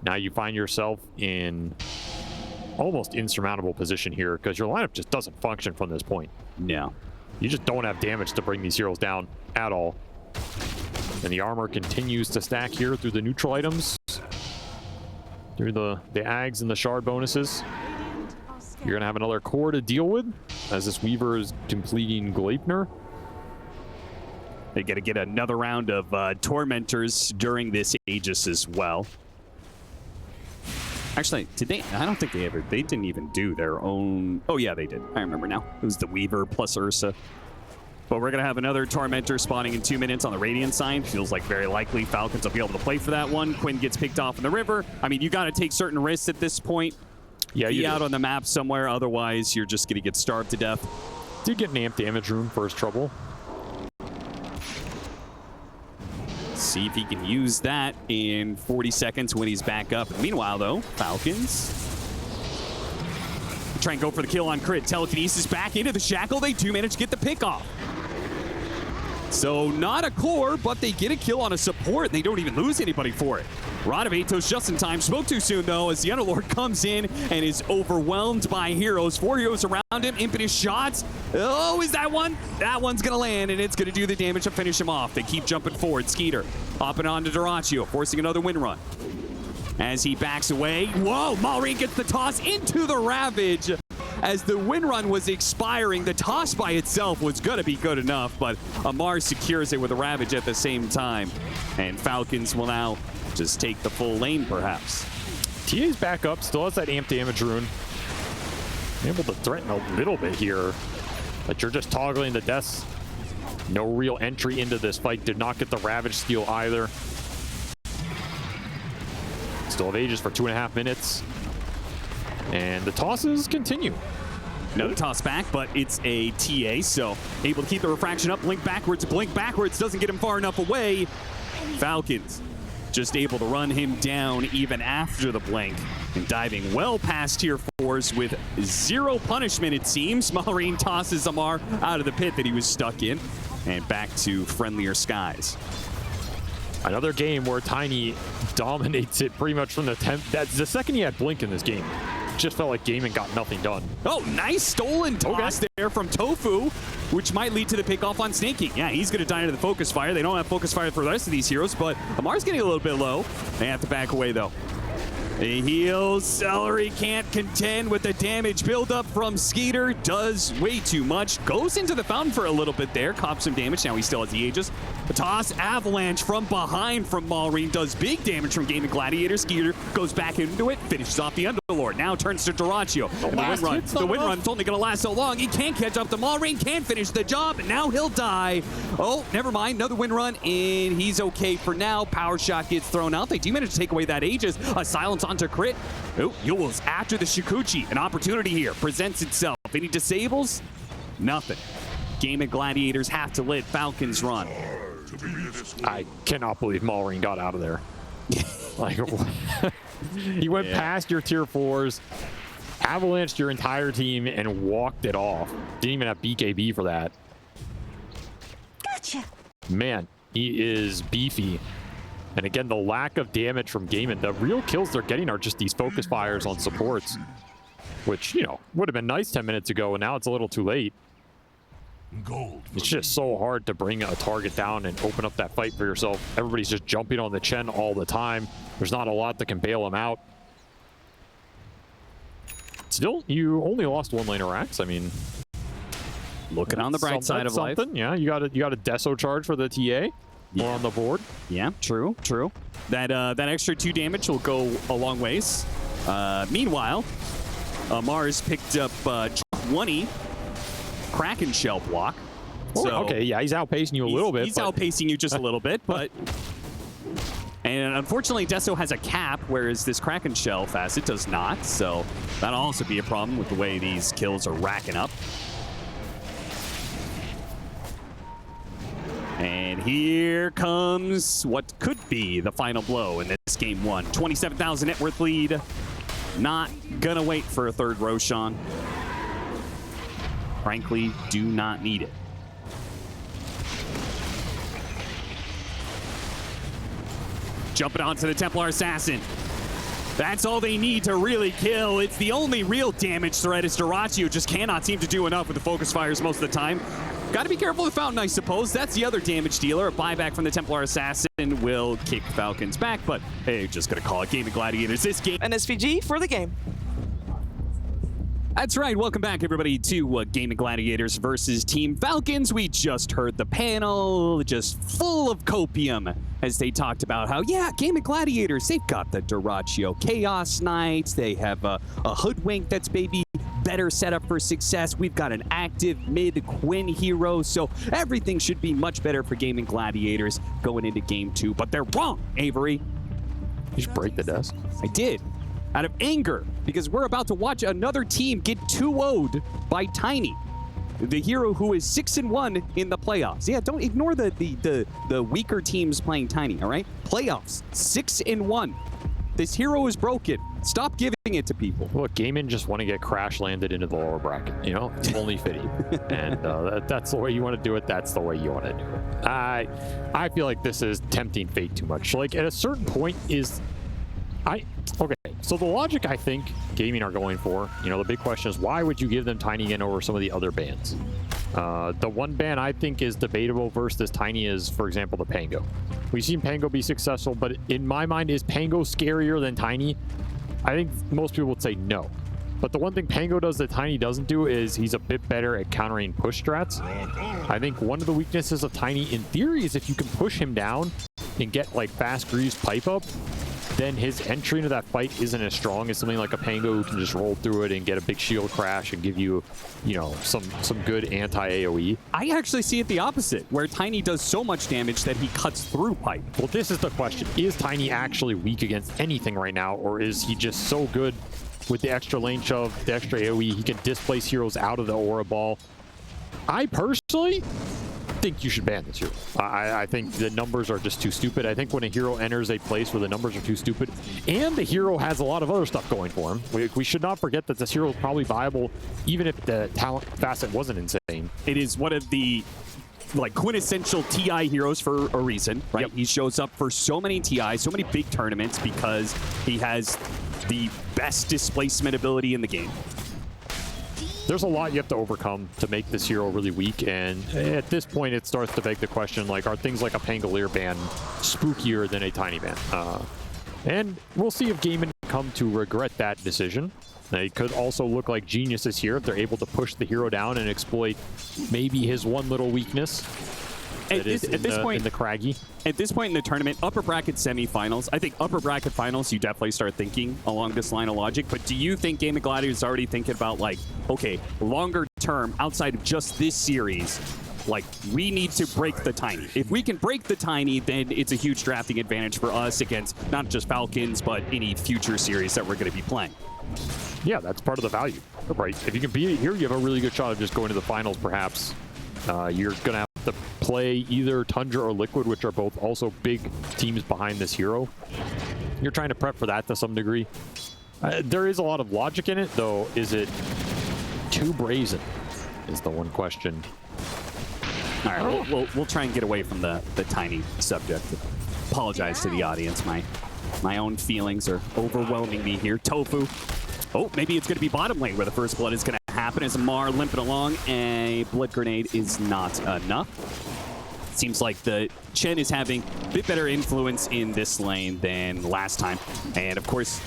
Now you find yourself in almost insurmountable position here because your lineup just doesn't function from this point. No. You just don't have damage to bring these heroes down at all. And the armor continues to stack here through the neutral items, through the ags and the shard bonuses. You're going to have another core to deal with as this Weaver is completing Gleipnir. They got to get another round of Tormentors during this Aegis as well. Actually, did they? I don't think they ever. They didn't even do their own. Oh, yeah, they did. I remember now. It was the Weaver plus Ursa. But we're going to have another Tormentor spawning in 2 minutes on the Radiant side. Feels like very likely Falcons will be able to play for that one. Quinn gets picked off in the river. I mean, you got to take certain risks at this point. Yeah, be out on the map somewhere. Otherwise, you're just going to get starved to death. Did get an amp damage rune for his trouble. See if he can use that in 40 seconds when he's back up. Meanwhile, though, Falcons try and go for the kill on crit. Telekinesis back into the shackle. They do manage to get the pick off. So not a core, but they get a kill on a support. They don't even lose anybody for it. Radavatos just in time. Spoke too soon, though, as the Underlord comes in and is overwhelmed by heroes. 4 heroes around him. Impetus shots. Oh, is that one? That one's going to land, and it's going to do the damage to finish him off. They keep jumping forward. Skeeter hopping on to Duraccio, forcing another win run. As he backs away. Whoa, Malrine gets the toss into the Ravage. As the win run was expiring, the toss by itself was going to be good enough, but Amar secures it with a Ravage at the same time. And Falcons will now just take the full lane, perhaps. TA's back up, still has that amp damage rune. Able to threaten a little bit here, but you're just toggling the deaths. No real entry into this fight. Did not get the Ravage steal either. Still have Aegis for 2.5 minutes. And the tosses continue. Another toss back, but it's a TA, so able to keep the refraction up. Blink backwards, doesn't get him far enough away. Falcons just able to run him down even after the blink. And diving well past tier 4s with 0 punishment, it seems. Malrine tosses Amar out of the pit that he was stuck in. And back to friendlier skies. Another game where Tiny dominates it pretty much from the 10th. That's the second he had blink in this game. Just felt like Gaimin got nothing done. Oh, nice stolen toss there from Tofu, which might lead to the pickoff on Snaking. Yeah, he's going to die into the focus fire. They don't have focus fire for the rest of these heroes, but Amar's getting a little bit low. They have to back away, though. A heal. Celery can't contend with the damage buildup from Skeeter. Does way too much. Goes into the fountain for a little bit there. Cops some damage. Now he still has the Aegis. The toss. Avalanche from behind from Malrine. Does big damage from Gaimin Gladiators. Skeeter goes back into it. Finishes off the Underlord. Now turns to Duraccio. The win run's only going to last so long. He can't catch up to Malrine. Can't finish the job. And now he'll die. Oh, never mind. Another win run. And he's okay for now. Power shot gets thrown out. They do manage to take away that Aegis. A silence onto crit. Oh, Yule's after the Shikuchi. An opportunity here presents itself. Any disables? Nothing. Gaimin Gladiators have to let Falcons run. I cannot believe Malrine got out of there. Like, he went past your tier 4s, avalanched your entire team, and walked it off. Didn't even have BKB for that. Gotcha. Man, he is beefy. And again, the lack of damage from Gaimin. The real kills they're getting are just these focus fires on supports, which, you know, would have been nice 10 minutes ago, and now it's a little too late. It's just so hard to bring a target down and open up that fight for yourself. Everybody's just jumping on the Chen all the time. There's not a lot that can bail him out. Still, you only lost 1 laner Rax. I mean, looking on the bright side of life. Yeah, you got a Deso charge for the TA. More on the board. Yeah, true. That extra 2 damage will go a long ways. Meanwhile, Mars picked up 20 Kraken Shell block. So okay, yeah, he's outpacing you a little bit. He's outpacing you just a little bit, but... And unfortunately, Deso has a cap, whereas this Kraken Shell facet does not. So that'll also be a problem with the way these kills are racking up. And here comes what could be the final blow in this game 1. 27,000 net worth lead. Not gonna wait for a third Roshan. frankly do not need it. Jumping onto the Templar Assassin. That's all they need to really kill. It's the only real damage threat is Dyrachyo just cannot seem to do enough with the focus fires most of the time. Got to be careful with Fountain, I suppose. That's the other damage dealer. A buyback from the Templar Assassin will kick Falcons back, but hey, just going to call it Gaimin Gladiators. This game. An SVG for the game. That's right. Welcome back, everybody, to Gaimin Gladiators versus Team Falcons. We just heard the panel just full of copium as they talked about how, yeah, Gaimin Gladiators, they've got the Dyrachyo Chaos Knights. They have a Hoodwink that's maybe better setup for success. We've got an active mid Quinn hero, so everything should be much better for Gaimin Gladiators going into game 2. But they're wrong, Avery. You should break the desk. I did. Out of anger, because we're about to watch another team get 2-0'd by Tiny, the hero who is 6-1 in the playoffs. Yeah, don't ignore the weaker teams playing Tiny, all right? Playoffs, 6-1. This hero is broken. Stop giving it to people. Look, Gaimin just want to get crash landed into the lower bracket. You know, it's only fitting. And that's the way you want to do it. That's the way you want to do it. I feel like this is tempting fate too much. Like, at a certain point okay, so the logic I think Gaimin are going for, you know, the big question is why would you give them Tiny again over some of the other bans? The one ban I think is debatable versus this Tiny is, for example, the Pango. We've seen Pango be successful, but in my mind, is Pango scarier than Tiny? I think most people would say no. But the one thing Pango does that Tiny doesn't do is he's a bit better at countering push strats. I think one of the weaknesses of Tiny, in theory, is if you can push him down and get like fast grease pipe up, then his entry into that fight isn't as strong as something like a Pango who can just roll through it and get a big shield crash and give you, you know, some good anti-AoE. I actually see it the opposite, where Tiny does so much damage that he cuts through pipe. Well, this is the question. Is Tiny actually weak against anything right now, or is he just so good with the extra lane shove, the extra AoE, he can displace heroes out of the aura ball? I personally think you should ban this hero. I think the numbers are just too stupid. I think when a hero enters a place where the numbers are too stupid, and the hero has a lot of other stuff going for him, we should not forget that this hero is probably viable even if the talent facet wasn't insane. It is one of the like quintessential TI heroes for a reason, right? Yep. He shows up for so many TI, so many big tournaments because he has the best displacement ability in the game. There's a lot you have to overcome to make this hero really weak, and at this point it starts to beg the question, like, are things like a Pangolier ban spookier than a Tiny ban? And we'll see if Gaimin come to regret that decision. They could also look like geniuses here if they're able to push the hero down and exploit maybe his one little weakness. At this point in the Craggy. At this point in the tournament, upper bracket semifinals, I think upper bracket finals, you definitely start thinking along this line of logic. But do you think Gaimin Gladiators is already thinking about, like, okay, longer term, outside of just this series, like, we need to break the Tiny. If we can break the Tiny, then it's a huge drafting advantage for us against not just Falcons, but any future series that we're going to be playing. Yeah, that's part of the value, right? If you can beat it here, you have a really good shot of just going to the finals, perhaps. You're going to have to play either Tundra or Liquid, which are both also big teams behind this hero. You're trying to prep for that to some degree. There is a lot of logic in it, though. Is it too brazen is the one question. All right, we'll try and get away from the Tiny subject. Apologize to the audience. My own feelings are overwhelming me here. Tofu. Oh, maybe it's going to be bottom lane where the first blood is going to happen as Mar limping along. A blood grenade is not enough. Seems like the Chen is having a bit better influence in this lane than last time. And of course,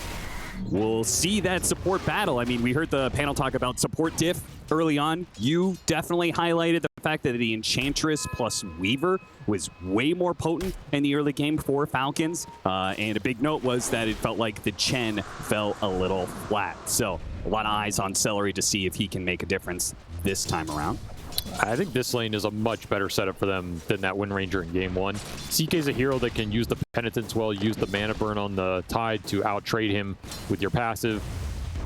we'll see that support battle. I mean, we heard the panel talk about support diff early on. You definitely highlighted the fact that the Enchantress plus Weaver was way more potent in the early game for Falcons. And a big note was that it felt like the Chen fell a little flat. So a lot of eyes on Celery to see if he can make a difference this time around. I think this lane is a much better setup for them than that Wind Ranger in game 1. CK is a hero that can use the Penitence well, use the mana burn on the Tide to out-trade him with your passive,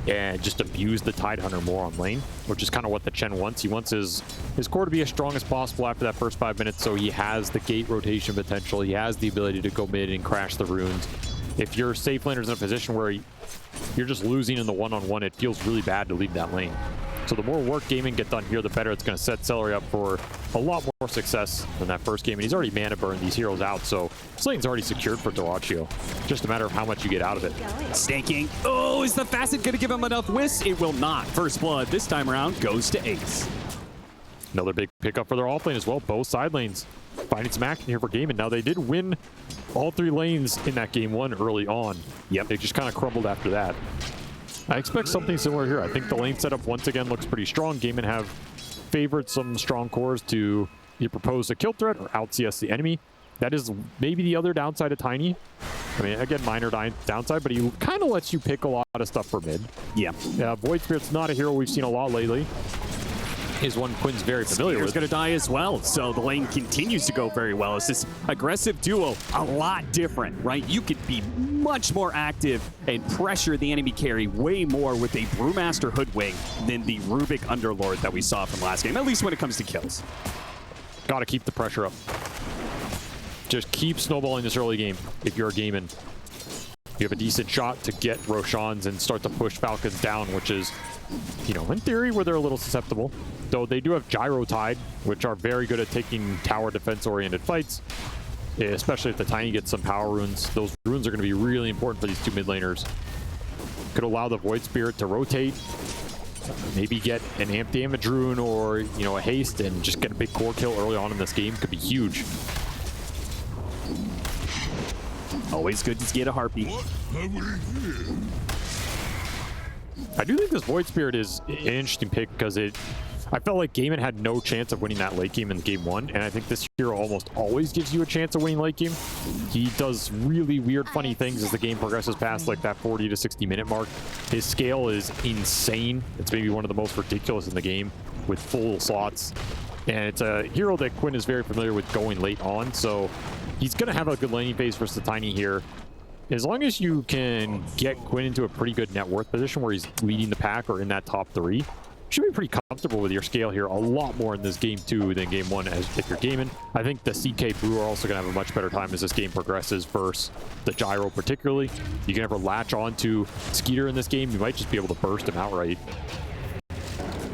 and just abuse the Tide Hunter more on lane, which is kind of what the Chen wants. He wants his core to be as strong as possible after that first 5 minutes, so he has the gate rotation potential. He has the ability to go mid and crash the runes. If your safe laner's in a position where you're just losing in the one-on-one, it feels really bad to leave that lane. So the more work Gaimin get done here, the better it's going to set Celery up for a lot more success than that first game. And he's already mana burned these heroes out, so this lane's already secured for Dyrachyo. Just a matter of how much you get out of it. Snaking. Oh, is the Facet going to give him enough whiffs? It will not. First blood this time around goes to Ace. Another big pickup for their off lane as well. Both side lanes finding some action here for Gaimin. Now, they did win all 3 lanes in that game 1 early on. Yep. They just kind of crumbled after that. I expect something similar here. I think the lane setup once again looks pretty strong. Gaimin have favored some strong cores to either propose a kill threat or out CS the enemy. That is maybe the other downside of Tiny. I mean, again, minor downside, but he kind of lets you pick a lot of stuff for mid. Yeah. Void Spirit's not a hero we've seen a lot lately. Is one Quinn's very familiar with. He's going to die as well, so the lane continues to go very well. It's this aggressive duo, a lot different, right? You could be much more active and pressure the enemy carry way more with a Brewmaster Hoodwing than the Rubik Underlord that we saw from last game, at least when it comes to kills. Got to keep the pressure up. Just keep snowballing this early game if you're a Gaimin. You have a decent shot to get Roshan's and start to push Falcons down, which is, you know, in theory, where they're a little susceptible. Though they do have Gyro Tide, which are very good at taking tower defense-oriented fights, especially if the Tiny gets some power runes. Those runes are going to be really important for these 2 mid laners. Could allow the Void Spirit to rotate, maybe get an amp damage rune or, you know, a haste and just get a big core kill early on in this game. Could be huge. Always good to get a Harpy. I do think this Void Spirit is an interesting pick because I felt like Gaimin had no chance of winning that late game in game 1, and I think this hero almost always gives you a chance of winning late game. He does really weird, funny things as the game progresses past like that 40 to 60 minute mark. His scale is insane. It's maybe one of the most ridiculous in the game with full slots. And it's a hero that Quinn is very familiar with going late on, so he's going to have a good laning phase versus the Tiny here. As long as you can get Quinn into a pretty good net worth position where he's leading the pack or in that top 3, you should be pretty comfortable with your scale here. A lot more in this game 2 than game 1 as if you're Gaimin. I think the CK Brew are also going to have a much better time as this game progresses versus the Gyro particularly. You can never latch on to Skeeter in this game. You might just be able to burst him outright.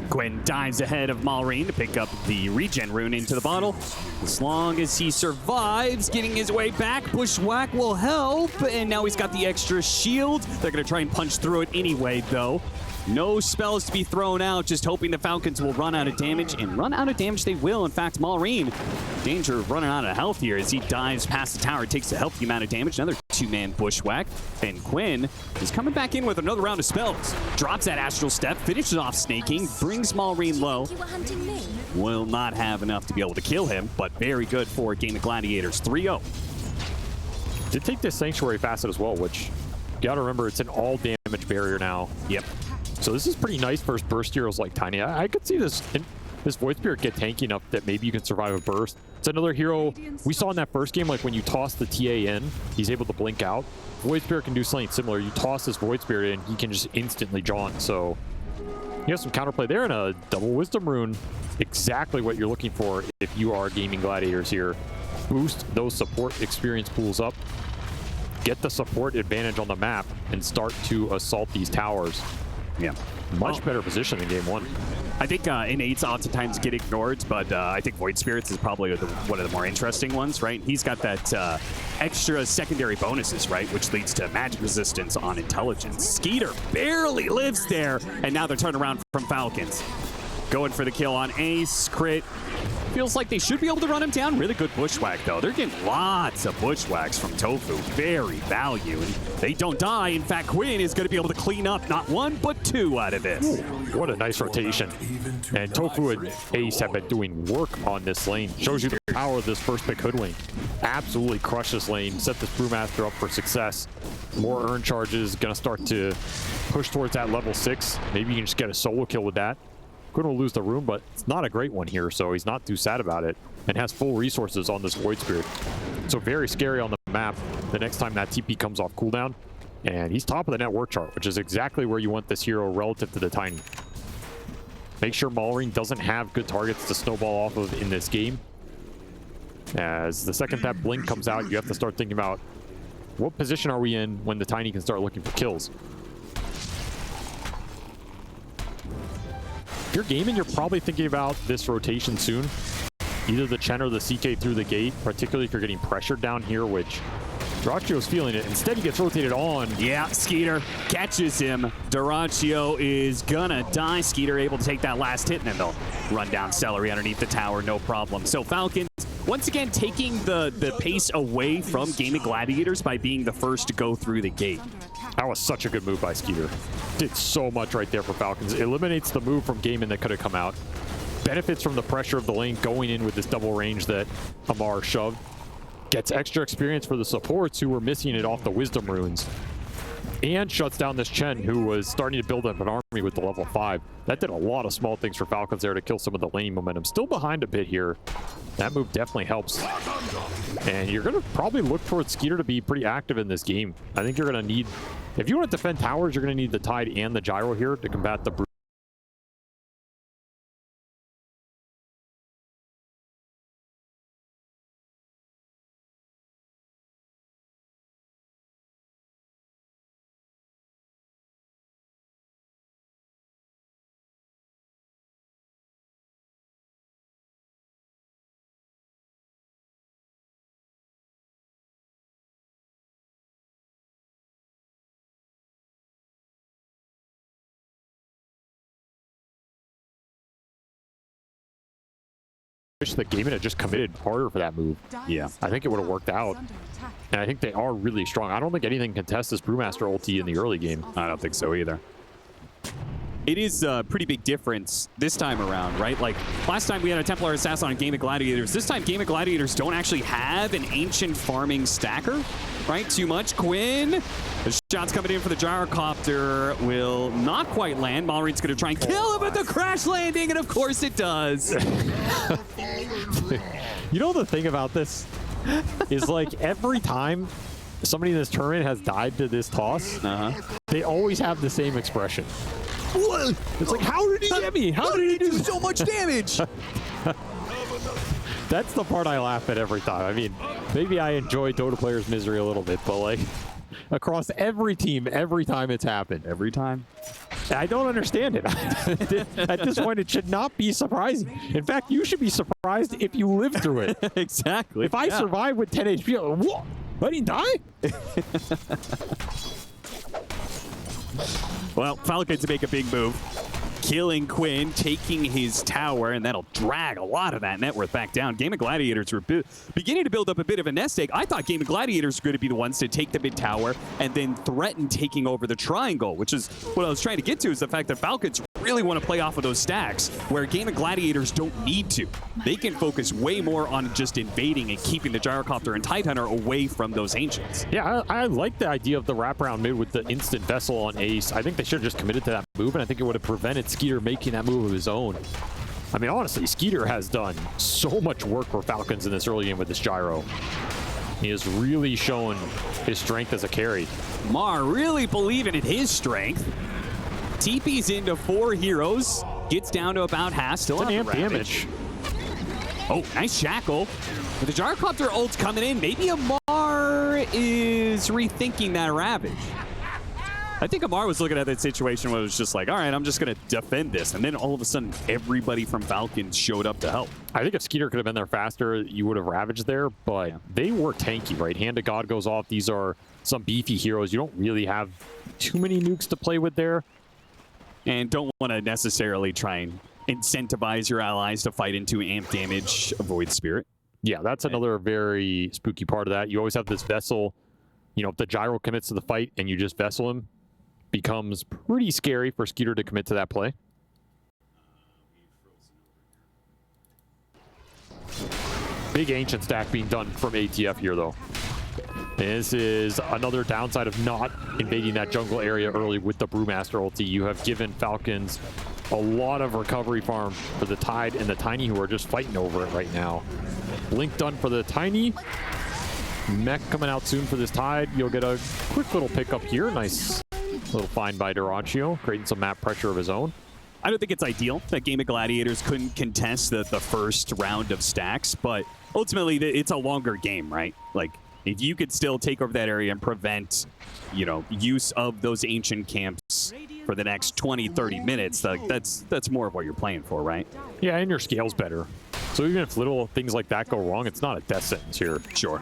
Quinn dives ahead of Malrine to pick up the regen rune into the bottle. As long as he survives, getting his way back, Bushwhack will help. And now he's got the extra shield. They're going to try and punch through it anyway, though. No spells to be thrown out, just hoping the Falcons will run out of damage, and run out of damage they will. In fact, Malrine, danger of running out of health here as he dives past the tower, takes a healthy amount of damage. Another 2-man Bushwhack, and Quinn is coming back in with another round of spells. Drops that Astral Step, finishes off snaking, brings Malrine low. Will not have enough to be able to kill him, but very good for Gaimin Gladiators. 3-0. Did take this Sanctuary Facet as well, which you gotta remember it's an all damage barrier now. Yep. So this is pretty nice versus burst heroes like Tiny. I could see this Void Spirit get tanky enough that maybe you can survive a burst. It's another hero we saw in that first game, like when you toss the TA in, he's able to blink out. Void Spirit can do something similar. You toss this Void Spirit in, he can just instantly jaunt. So you have some counterplay there and a double Wisdom Rune. Exactly what you're looking for if you are Gaimin Gladiators here. Boost those support experience pools up. Get the support advantage on the map and start to assault these towers. Yeah. Much better position than game 1. I think Innates oftentimes get ignored, but I think Void Spirits is probably one of the more interesting ones, right? He's got that extra secondary bonuses, right? Which leads to magic resistance on intelligence. Skeeter barely lives there, and now they're turning around from Falcons. Going for the kill on Ace, crit. Feels like they should be able to run him down. Really good Bushwhack, though. They're getting lots of Bushwhacks from Tofu. Very value. And they don't die. In fact, Quinn is going to be able to clean up not 1, but 2 out of this. What a nice rotation. And Tofu and Ace have been doing work on this lane. Shows you the power of this first pick Hoodwing. Absolutely crush this lane. Set this Brewmaster up for success. More earn charges. Going to start to push towards that level 6. Maybe you can just get a solo kill with that. Quinn will lose the room, but it's not a great one here, so he's not too sad about it, and has full resources on this Void Spirit. So very scary on the map the next time that TP comes off cooldown, and he's top of the net work chart, which is exactly where you want this hero relative to the Tiny. Make sure Malrine doesn't have good targets to snowball off of in this game. As the second that blink comes out, you have to start thinking about what position are we in when the Tiny can start looking for kills. If you're gaming, you're probably thinking about this rotation soon. Either the Chen or the CK through the gate, particularly if you're getting pressured down here, which Duracio's feeling it. Instead, he gets rotated on. Yeah, Skeeter catches him. Duracio is gonna die. Skeeter able to take that last hit, and then they'll run down Celery underneath the tower, no problem. So Falcons, once again, taking the pace away from Gaimin Gladiators by being the first to go through the gate. That was such a good move by Skeeter. Did so much right there for Falcons. Eliminates the move from Gaimin that could have come out. Benefits from the pressure of the lane going in with this double range that Amar shoved. Gets extra experience for the supports who were missing it off the Wisdom runes. And shuts down this Chen, who was starting to build up an army with the level 5. That did a lot of small things for Falcons there to kill some of the lane momentum. Still behind a bit here. That move definitely helps. And you're going to probably look towards Skeeter to be pretty active in this game. I think you're going to need... If you want to defend towers, you're going to need the Tide and the Gyro here to combat the Brute. Wish that Gaimin had just committed harder for that move. Yeah. I think it would have worked out. And I think they are really strong. I don't think anything can test this Brewmaster ulti in the early game. I don't think so either. It is a pretty big difference this time around, right? Like, last time we had a Templar Assassin on Gaimin Gladiators. This time, Gaimin Gladiators don't actually have an ancient farming stacker, right? Too much. Quinn, the shot's coming in for the gyrocopter, will not quite land. Mallory's going to try and kill him with the crash landing, and of course it does. You know the thing about this is, like, every time somebody in this tournament has died to this toss, they always have the same expression. What? It's like, how did he get me? How did he do so much damage? That's the part I laugh at every time. I mean, maybe I enjoy Dota players' misery a little bit, but like, across every team, every time it's happened. Every time? I don't understand it. At this point, it should not be surprising. In fact, you should be surprised if you live through it. Exactly. If I survive with 10 HP, I'm like, what? I didn't die? Well, Falcons make a big move. Killing Quinn, taking his tower, and that'll drag a lot of that net worth back down. Gaimin Gladiators were beginning to build up a bit of a nest egg. I thought Gaimin Gladiators were going to be the ones to take the mid tower and then threaten taking over the triangle, which is what I was trying to get to, is the fact that Falcons really want to play off of those stacks, where Gaimin Gladiators don't need to. They can focus way more on just invading and keeping the Gyrocopter and Tidehunter away from those Ancients. Yeah, I like the idea of the wraparound mid with the instant Vessel on Ace. I think they should have just committed to that move, and I think it would have prevented Skeeter making that move of his own. I mean, honestly, Skeeter has done so much work for Falcons in this early game with this Gyro. He has really shown his strength as a carry. Mar really believing in his strength. TP's into 4 heroes. Gets down to about half. Still on amp damage. Oh, nice shackle. With the Gyrocopter ult coming in, maybe Amar is rethinking that Ravage. I think Amar was looking at that situation where it was just like, all right, I'm just going to defend this. And then all of a sudden, everybody from Falcons showed up to help. I think if Skeeter could have been there faster, you would have ravaged there, but they were tanky, right? Hand of God goes off. These are some beefy heroes. You don't really have too many nukes to play with there. And don't want to necessarily try and incentivize your allies to fight into amp damage, avoid spirit. Yeah, that's another very spooky part of that. You always have this Vessel. You know, if the Gyro commits to the fight and you just Vessel him, becomes pretty scary for Skeeter to commit to that play. Big Ancient stack being done from ATF here, though. This is another downside of not invading that jungle area early with the Brewmaster ulti. You have given Falcons a lot of recovery farm for the Tide and the Tiny, who are just fighting over it right now. Blink done for the Tiny. Mech coming out soon for this Tide. You'll get a quick little pickup here. Nice little find by Duraccio, creating some map pressure of his own. I don't think it's ideal that Gaimin Gladiators couldn't contest the first round of stacks, but ultimately it's a longer game, right? Like, if you could still take over that area and prevent, you know, use of those ancient camps for the next 20, 30 minutes. That's more of what you're playing for, right? Yeah, and your scale's better. So even if little things like that go wrong, it's not a death sentence here. Sure.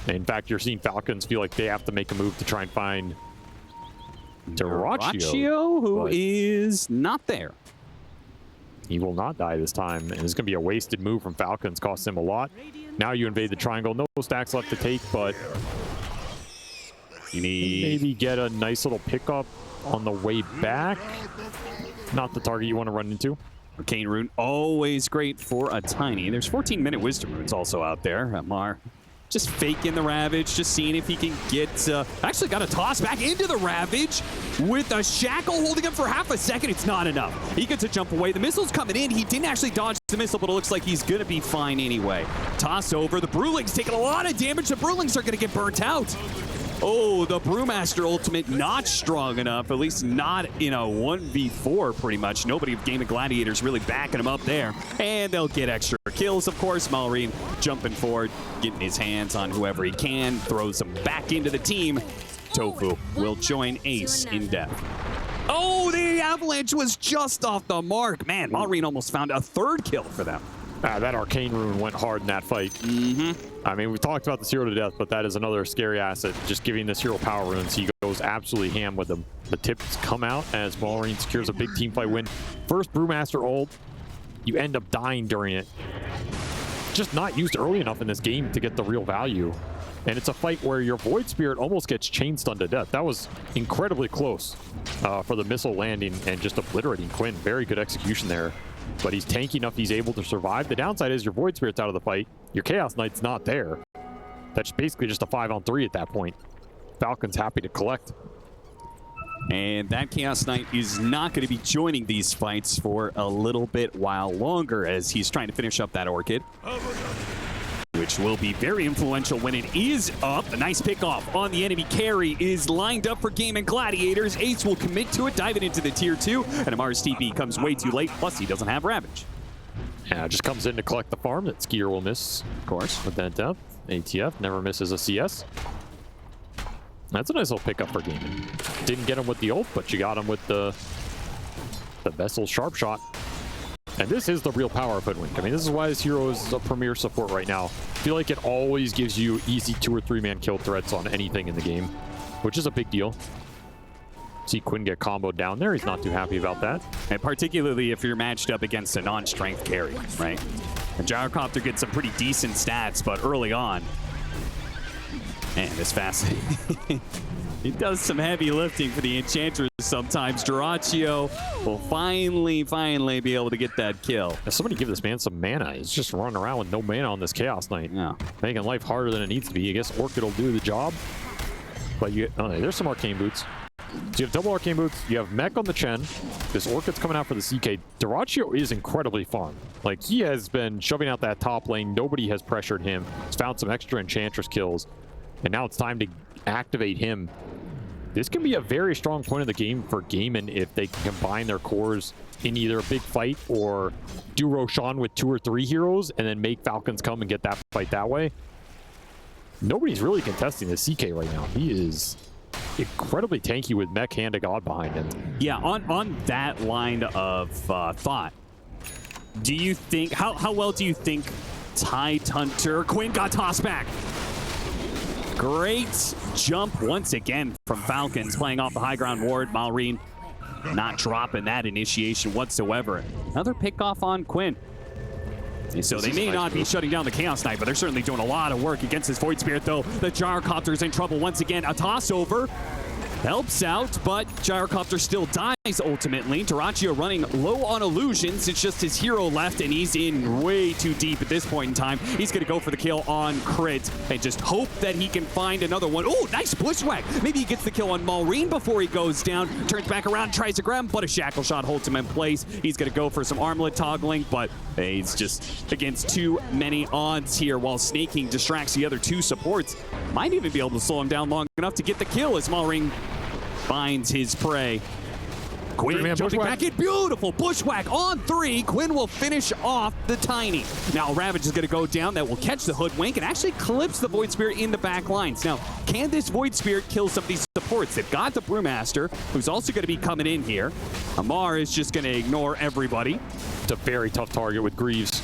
In fact, you're seeing Falcons feel like they have to make a move to try and find Dyrachyo, who is not there. He will not die this time, and it's going to be a wasted move from Falcons, costs him a lot. Now you invade the triangle. No stacks left to take, but you need maybe get a nice little pickup on the way back. Not the target you want to run into. Arcane Rune, always great for a tiny. There's 14-minute Wisdom Runes also out there. Mar just faking the Ravage, just seeing if he can get... actually got a toss back into the Ravage with a Shackle holding him for half a second. It's not enough. He gets a jump away. The missile's coming in. He didn't actually dodge the missile, but it looks like he's going to be fine anyway. Toss over. The Brewling's taking a lot of damage. The Brewlings are going to get burnt out. Oh, the Brewmaster ultimate not strong enough, at least not in a 1v4 pretty much. Nobody of Gaimin Gladiators really backing him up there. And they'll get extra kills, of course. Malrine jumping forward, getting his hands on whoever he can, throws him back into the team. Tofu will join Ace in death. Oh, the Avalanche was just off the mark. Man, Malrine almost found a third kill for them. That Arcane Rune went hard in that fight. I mean, we talked about the hero to death, but that is another scary asset. Just giving this hero power runes, he goes absolutely ham with them. The tips come out as Malrine secures a big team fight win. First Brewmaster ult, you end up dying during it. Just not used early enough in this game to get the real value. And it's a fight where your Void Spirit almost gets chain stunned to death. That was incredibly close for the missile landing and just obliterating Quinn. Very good execution there. But he's tanky enough, he's able to survive. The downside is your Void Spirit's out of the fight. Your Chaos Knight's not there. That's basically just a 5-on-3 at that point. Falcon's happy to collect. And that Chaos Knight is not going to be joining these fights for a little bit while longer as he's trying to finish up that Orchid, which will be very influential when it is up. A nice pickoff on the enemy carry is lined up for Gaimin Gladiators. Ace will commit to it, diving into the tier 2, and Amar's TP comes way too late, plus he doesn't have Ravage. Yeah, just comes in to collect the farm that Skier will miss, of course, with that depth. ATF never misses a CS. That's a nice little pickup for Gaimin. Didn't get him with the ult, but you got him with the Vessel Sharp Shot. And this is the real power of Hoodwink. I mean, this is why this hero is a premier support right now. I feel like it always gives you easy 2 or 3 man kill threats on anything in the game, which is a big deal. See Quinn get comboed down there. He's not too happy about that. And particularly if you're matched up against a non-strength carry, right? And Gyrocopter gets some pretty decent stats, but early on, man, this fast. He does some heavy lifting for the Enchantress sometimes. Dyrachyo will finally be able to get that kill. Somebody give this man some mana. He's just running around with no mana on this Chaos Knight. Yeah. Making life harder than it needs to be. I guess Orchid will do the job. But you, there's some Arcane Boots. So you have double Arcane Boots. You have Mech on the Chen. This Orchid's coming out for the CK. Dyrachyo is incredibly fun. Like, he has been shoving out that top lane. Nobody has pressured him. He's found some extra Enchantress kills. And now it's time to activate him. This can be a very strong point of the game for Gaimin if they can combine their cores in either a big fight or do Roshan with 2 or 3 heroes and then make Falcons come and get that fight that way. Nobody's really contesting the CK right now. He is incredibly tanky with Mech Hand of God behind him. Yeah, on that line of thought, do you think, how well do you think Tide Hunter, Quinn got tossed back? Great jump once again from Falcons, playing off the high ground ward. Malrine not dropping that initiation whatsoever. Another pick off on Quinn. So they may not be shutting down the Chaos Knight, but they're certainly doing a lot of work against this Void Spirit, though. The Gyrocopter's in trouble once again. A toss over helps out, but Gyrocopter still dies ultimately. Dyrachyo running low on illusions. It's just his hero left, and he's in way too deep at this point in time. He's going to go for the kill on Crit and just hope that he can find another one. Oh, nice bushwhack. Maybe he gets the kill on Malrine before he goes down. Turns back around, tries to grab him, but a Shackle Shot holds him in place. He's going to go for some armlet toggling, but he's just against too many odds here while Snaking distracts the other 2 supports. Might even be able to slow him down long enough to get the kill as Malrine finds his prey. Quinn jumping back in. Beautiful bushwhack on 3. Quinn will finish off the Tiny. Now Ravage is going to go down. That will catch the Hoodwink and actually clips the Void Spirit in the back lines. Now, can this Void Spirit kill some of these supports? They've got the Brewmaster, who's also going to be coming in here. Amar is just going to ignore everybody. It's a very tough target with Greaves.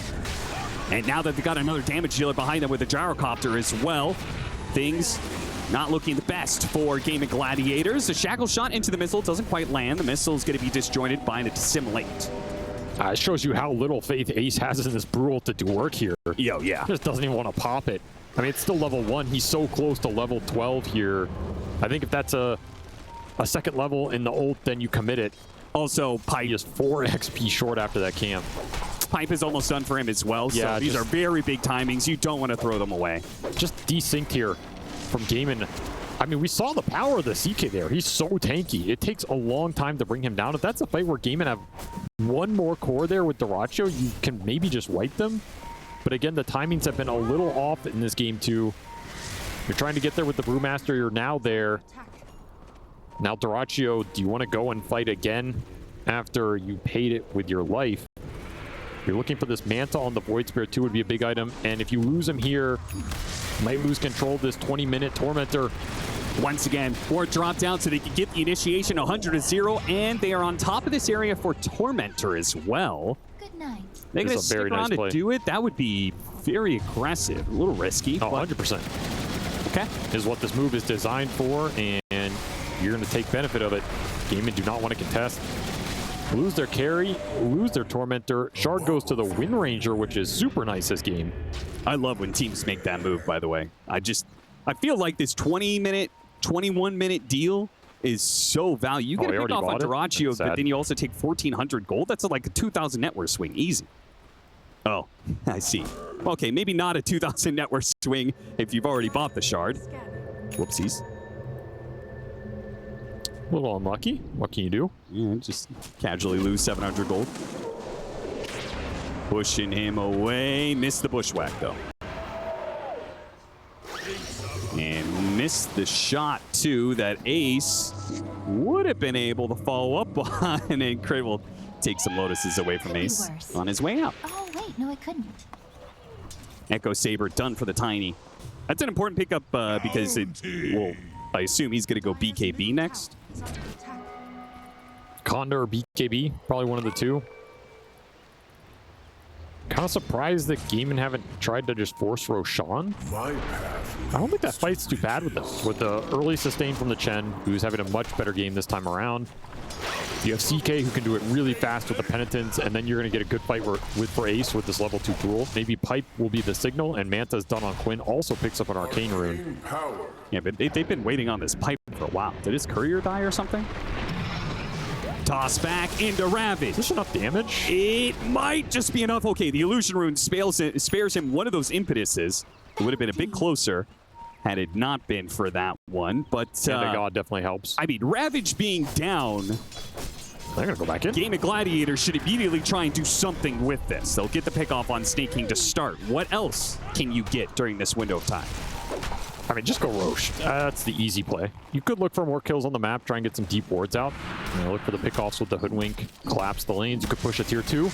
And now that they've got another damage dealer behind them with a Gyrocopter as well, things not looking the best for Gaimin Gladiators. The shackle shot into the missile doesn't quite land. The missile is going to be disjointed by an Dissimilate. It shows you how little faith Ace has in this Brule to do work here. Yo, yeah. Just doesn't even want to pop it. I mean, it's still level 1. He's so close to level 12 here. I think if that's a second level in the ult, then you commit it. Also, Pipe is 4 XP short after that camp. Pipe is almost done for him as well. Yeah, so these are very big timings. You don't want to throw them away. Just desynced here from Gaimin. I mean, we saw the power of the CK there. He's so tanky. It takes a long time to bring him down. If that's a fight where Gaimin have one more core there with Dyrachyo, you can maybe just wipe them. But again, the timings have been a little off in this game too. You're trying to get there with the Brewmaster. You're now there. Now Dyrachyo, do you want to go and fight again after you paid it with your life? You're looking for this Manta on the Void Spirit too would be a big item. And if you lose him here, you might lose control of this 20-minute Tormentor. Once again, ward drop down so they can get the initiation 100-0, and they are on top of this area for Tormentor as well. Good night. They're going to stick around to do it. That would be very aggressive. A little risky. Oh, 100%. Okay. Is what this move is designed for, and you're going to take benefit of it. Gaimin do not want to contest. Lose their carry, lose their Tormentor. Shard goes to the Wind Ranger, which is super nice this game. I love when teams make that move, by the way. I feel like this 20-minute, 21-minute deal is so valuable. You get a pick off on Dyrachyo, but then you also take 1,400 gold. That's like a 2,000 net worth swing, easy. Oh, I see. Okay, maybe not a 2,000 net worth swing if you've already bought the Shard. Whoopsies. A little unlucky. What can you do? Yeah, just casually lose 700 gold. Pushing him away. Missed the bushwhack, though. And missed the shot, too, that Ace would have been able to follow up on. And Crit will take some Lotuses away from Ace on his way out. Oh, wait. No, I couldn't. Echo Saber done for the Tiny. That's an important pickup because it will, I assume he's going to go BKB next. Condor or BKB, probably one of the two. Kind of surprised that Gaimin haven't tried to just force Roshan. I don't think that fight's too bad with them. With the early sustain from the Chen, who's having a much better game this time around. You have CK who can do it really fast with the Penitence, and then you're going to get a good fight for Ace with this level 2 Brule. Maybe Pipe will be the signal, and Manta's done on Quinn. Also picks up an Arcane Rune. Yeah, but they've been waiting on this Pipe for a while. Did his courier die or something? Toss back into Ravage. Is this enough damage? It might just be enough. Okay, the Illusion Rune spares him one of those impetuses. It would have been a bit closer had it not been for that one. But God definitely helps. I mean, Ravage being down, they're going to go back in. Gaimin Gladiators should immediately try and do something with this. They'll get the pick off on Snake King to start. What else can you get during this window of time? I mean, just go Roche. That's the easy play. You could look for more kills on the map, try and get some deep wards out. You know, look for the pickoffs with the Hoodwink, collapse the lanes. You could push a tier 2.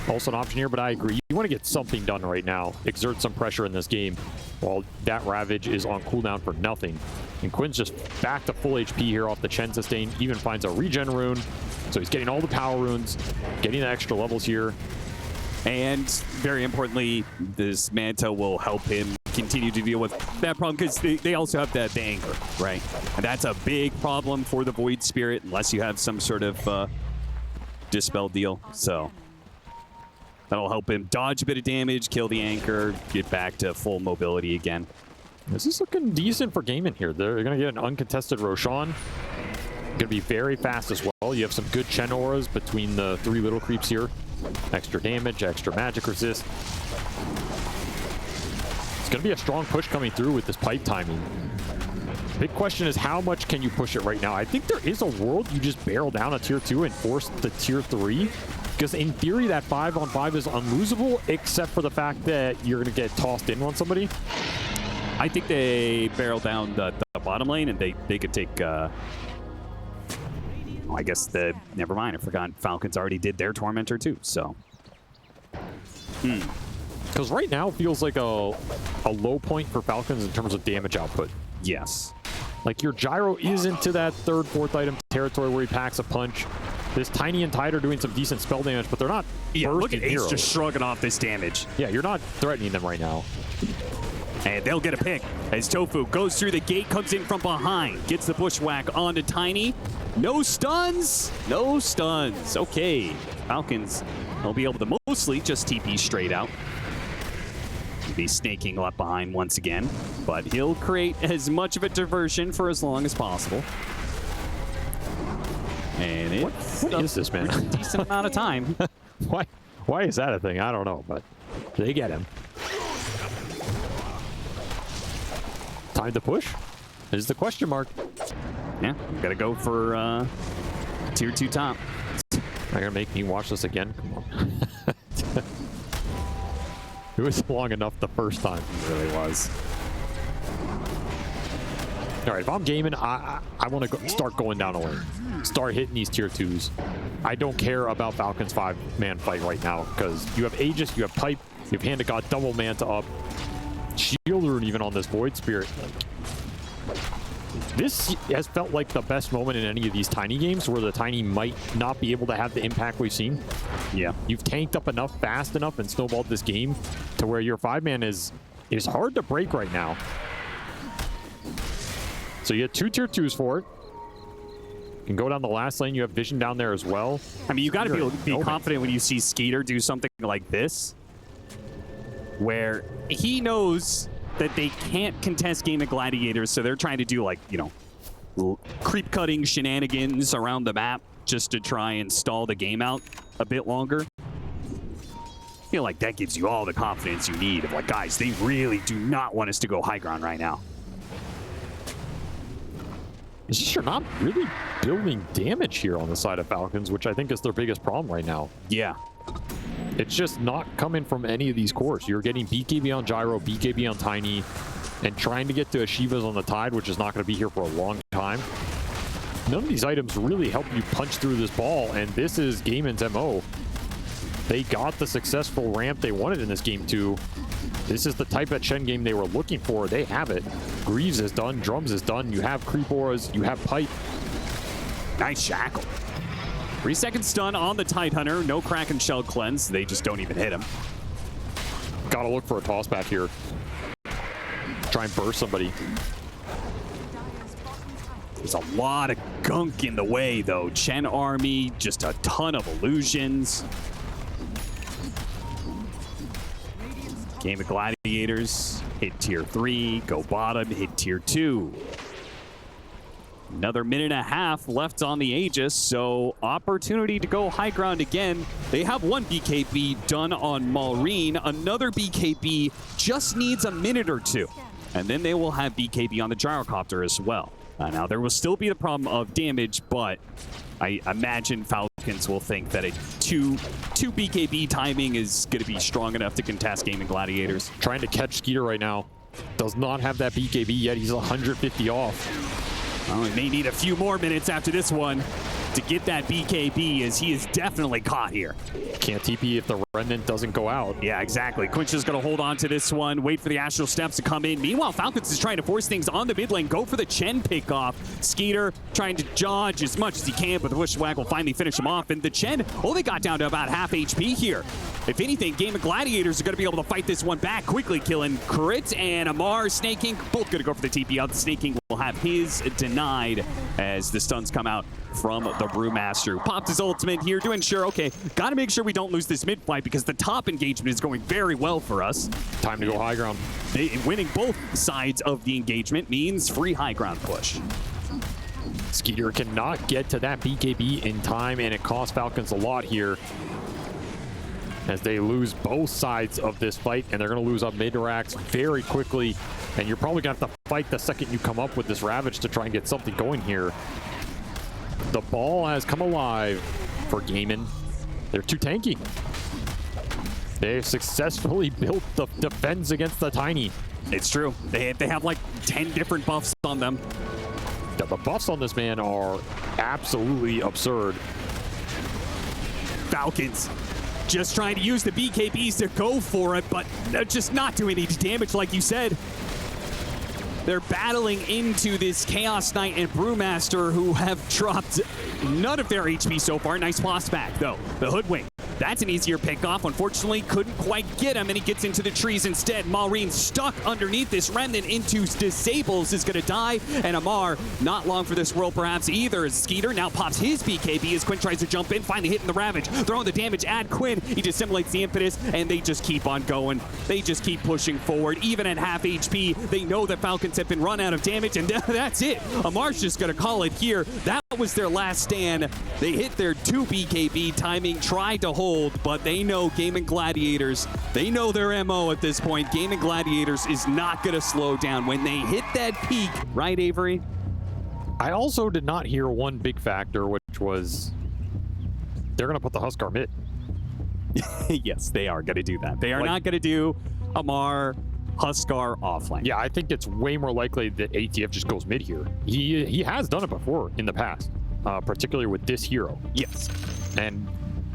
Also an option here, but I agree. You want to get something done right now. Exert some pressure in this game while that Ravage is on cooldown for nothing. And Quinn's just back to full HP here off the Chen sustain. Even finds a regen rune. So he's getting all the power runes, getting the extra levels here. And very importantly, this Manta will help him continue to deal with that problem because they also have the anchor, right? And that's a big problem for the Void Spirit unless you have some sort of dispel deal. So that'll help him dodge a bit of damage, kill the anchor, get back to full mobility again. This is looking decent for Gaimin here. They're going to get an uncontested Roshan. Going to be very fast as well. You have some good Chen auras between the 3 little creeps here. Extra damage, extra magic resist. It's going to be a strong push coming through with this Pipe timing. Big question is how much can you push it right now? I think there is a world you just barrel down a tier 2 and force the tier 3. Because in theory, that 5-on-5 is unlosable, except for the fact that you're going to get tossed in on somebody. I think they barrel down the bottom lane and they could take... Oh, I guess never mind. I forgot Falcons already did their Tormentor too, so. Because right now feels like a low point for Falcons in terms of damage output. Yes. Like your gyro is into that third, fourth item territory where he packs a punch. This Tiny and Tide are doing some decent spell damage, but they're not. Yeah, look at Ace heroes. just shrugging off this damage. Yeah, you're not threatening them right now. And they'll get a pick as Tofu goes through the gate, comes in from behind, gets the bushwhack onto Tiny. No stuns. No stuns. Okay. Falcons will be able to mostly just TP straight out. He'll be snaking left behind once again, but he'll create as much of a diversion for as long as possible. And it's what is this, man? A decent amount of time. Why is that a thing? I don't know, but they get him. Time to push is the question mark. Yeah, gotta go for tier 2 top. Are you gonna make me watch this again? Come on. It was long enough the first time. It really was. All right, if I'm gaming, I want to start going down a lane. Start hitting these tier 2s. I don't care about Falcon's 5-man fight right now because you have Aegis, you have Pipe, you have Hand of God, double Manta up, Shield Rune even on this Void Spirit. This has felt like the best moment in any of these Tiny games where the Tiny might not be able to have the impact we've seen. Yeah. You've tanked up enough, fast enough, and snowballed this game to where your 5-man is hard to break right now. So you get 2 tier 2s for it. You can go down the last lane. You have Vision down there as well. I mean, you got to be confident when you see Skeeter do something like this, where he knows that they can't contest Gaimin Gladiators, so they're trying to do, like, you know, creep-cutting shenanigans around the map just to try and stall the game out a bit longer. I feel like that gives you all the confidence you need of, like, guys, they really do not want us to go high ground right now. It's just you're not really building damage here on the side of Falcons, which I think is their biggest problem right now. Yeah. It's just not coming from any of these cores. You're getting BKB on Gyro, BKB on Tiny, and trying to get to Ashivas on the Tide, which is not going to be here for a long time. None of these items really help you punch through this ball, and this is Gaimin's MO. They got the successful ramp they wanted in this game too. This is the type of Chen game they were looking for. They have it. Greaves is done. Drums is done. You have Creep Auras. You have Pipe. Nice shackle. 3-second stun on the Tidehunter. No crack and shell cleanse. They just don't even hit him. Gotta look for a toss back here. Try and burst somebody. There's a lot of gunk in the way, though. Chen army, just a ton of illusions. Gaimin Gladiators hit tier 3, go bottom, hit tier 2. Another minute and a half left on the Aegis, so opportunity to go high ground again. They have one BKB done on Maureen. Another BKB just needs a minute or two. And then they will have BKB on the Gyrocopter as well. Now, there will still be the problem of damage, but I imagine Falcons will think that a two BKB timing is going to be strong enough to contest Gaimin Gladiators. Trying to catch Skeeter right now. Does not have that BKB yet. He's 150 off. Well, he may need a few more minutes after this one to get that BKB, as he is definitely caught here. Can't TP if the Remnant doesn't go out. Yeah, exactly. Quinch is going to hold on to this one, wait for the Astral Steps to come in. Meanwhile, Falcons is trying to force things on the mid lane, go for the Chen pickoff. Skeeter trying to dodge as much as he can, but the Bushwhack will finally finish him off. And the Chen only got down to about half HP here. If anything, Gaimin Gladiators are going to be able to fight this one back quickly, killing Crit and Amar snaking. Both going to go for the TP out. The snaking will have his denied as the stuns come out from the Brewmaster, who popped his ultimate here to ensure, okay, got to make sure we don't lose this mid-fight because the top engagement is going very well for us. Time to go high ground. Winning both sides of the engagement means free high ground push. Skeeter cannot get to that BKB in time, and it costs Falcons a lot here as they lose both sides of this fight, and they're going to lose up mid-racks very quickly, and you're probably going to have to fight the second you come up with this Ravage to try and get something going here. The ball has come alive for Gaimin. They're too tanky. They've successfully built the defense against the Tiny. It's true. They have like 10 different buffs on them. The buffs on this man are absolutely absurd. Falcons just trying to use the BKBs to go for it, but they're just not doing any damage, like you said. They're battling into this Chaos Knight and Brewmaster, who have dropped none of their HP so far. Nice loss back, though. The Hoodwink. That's an easier pick-off. Unfortunately, couldn't quite get him, and he gets into the trees instead. Maureen stuck underneath this Remnant into disables, is going to die, and Amar, not long for this world perhaps either, as Skeeter now pops his BKB as Quinn tries to jump in, finally hitting the Ravage, throwing the damage at Quinn. He dissimulates the impetus, and they just keep on going. They just keep pushing forward. Even at half HP, they know that Falcons have been run out of damage, and that's it. Amar's just going to call it here. That was their last stand. They hit their 2 BKB timing, tried to hold, but they know Gaimin Gladiators, they know their MO at this point. Gaimin Gladiators is not going to slow down when they hit that peak. Right, Avery? I also did not hear one big factor, which was they're going to put the Huskar mid. Yes, they are going to do that. They are not going to do Amar, Huskar offlane. Yeah, I think it's way more likely that ATF just goes mid here. He has done it before in the past, particularly with this hero. Yes. And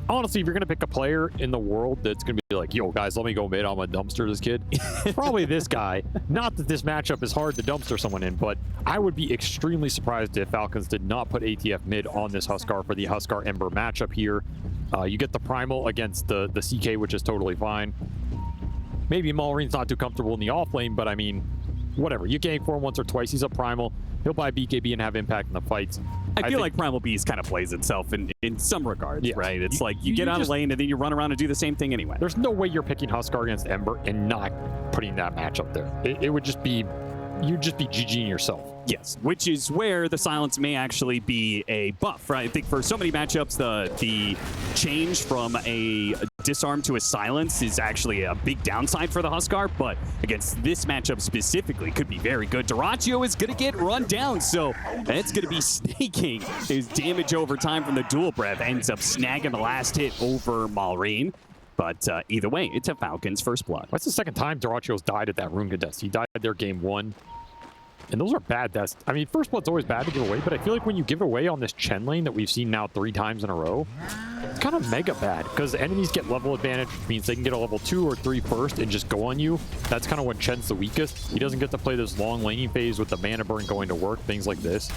honestly, if you're going to pick a player in the world that's going to be like, yo, guys, let me go mid, I'm a dumpster this kid, probably this guy. Not that this matchup is hard to dumpster someone in, but I would be extremely surprised if Falcons did not put ATF mid on this Huskar for the Huskar Ember matchup here. You get the Primal against the CK, which is totally fine. Maybe Maureen's not too comfortable in the off lane, but I mean, whatever. You gank for him once or twice, he's a Primal. He'll buy BKB and have impact in the fights. I feel like Primal Beast kind of plays itself in some regards, right? It's like you get out of lane and then you run around and do the same thing anyway. There's no way you're picking Huskar against Ember and not putting that matchup there. It would just be, you'd just be GGing yourself. Yes, which is where the silence may actually be a buff, right? I think for so many matchups, the change from a disarm to a silence is actually a big downside for the Huskar, but against this matchup specifically could be very good. Dyrachyo is going to get run down, so it's going to be snaking his damage over time from the dual breath. Ends up snagging the last hit over Maureen. But either way, it's a Falcons first blood. That's the second time Dyrachyo's died at that rune contest. He died there game 1. And those are bad deaths. I mean, first blood's always bad to give away, but I feel like when you give away on this Chen lane that we've seen now 3 times in a row, it's kind of mega bad because enemies get level advantage, which means they can get a level 2 or 3 first and just go on you. That's kind of when Chen's the weakest. He doesn't get to play this long laning phase with the mana burn going to work, things like this.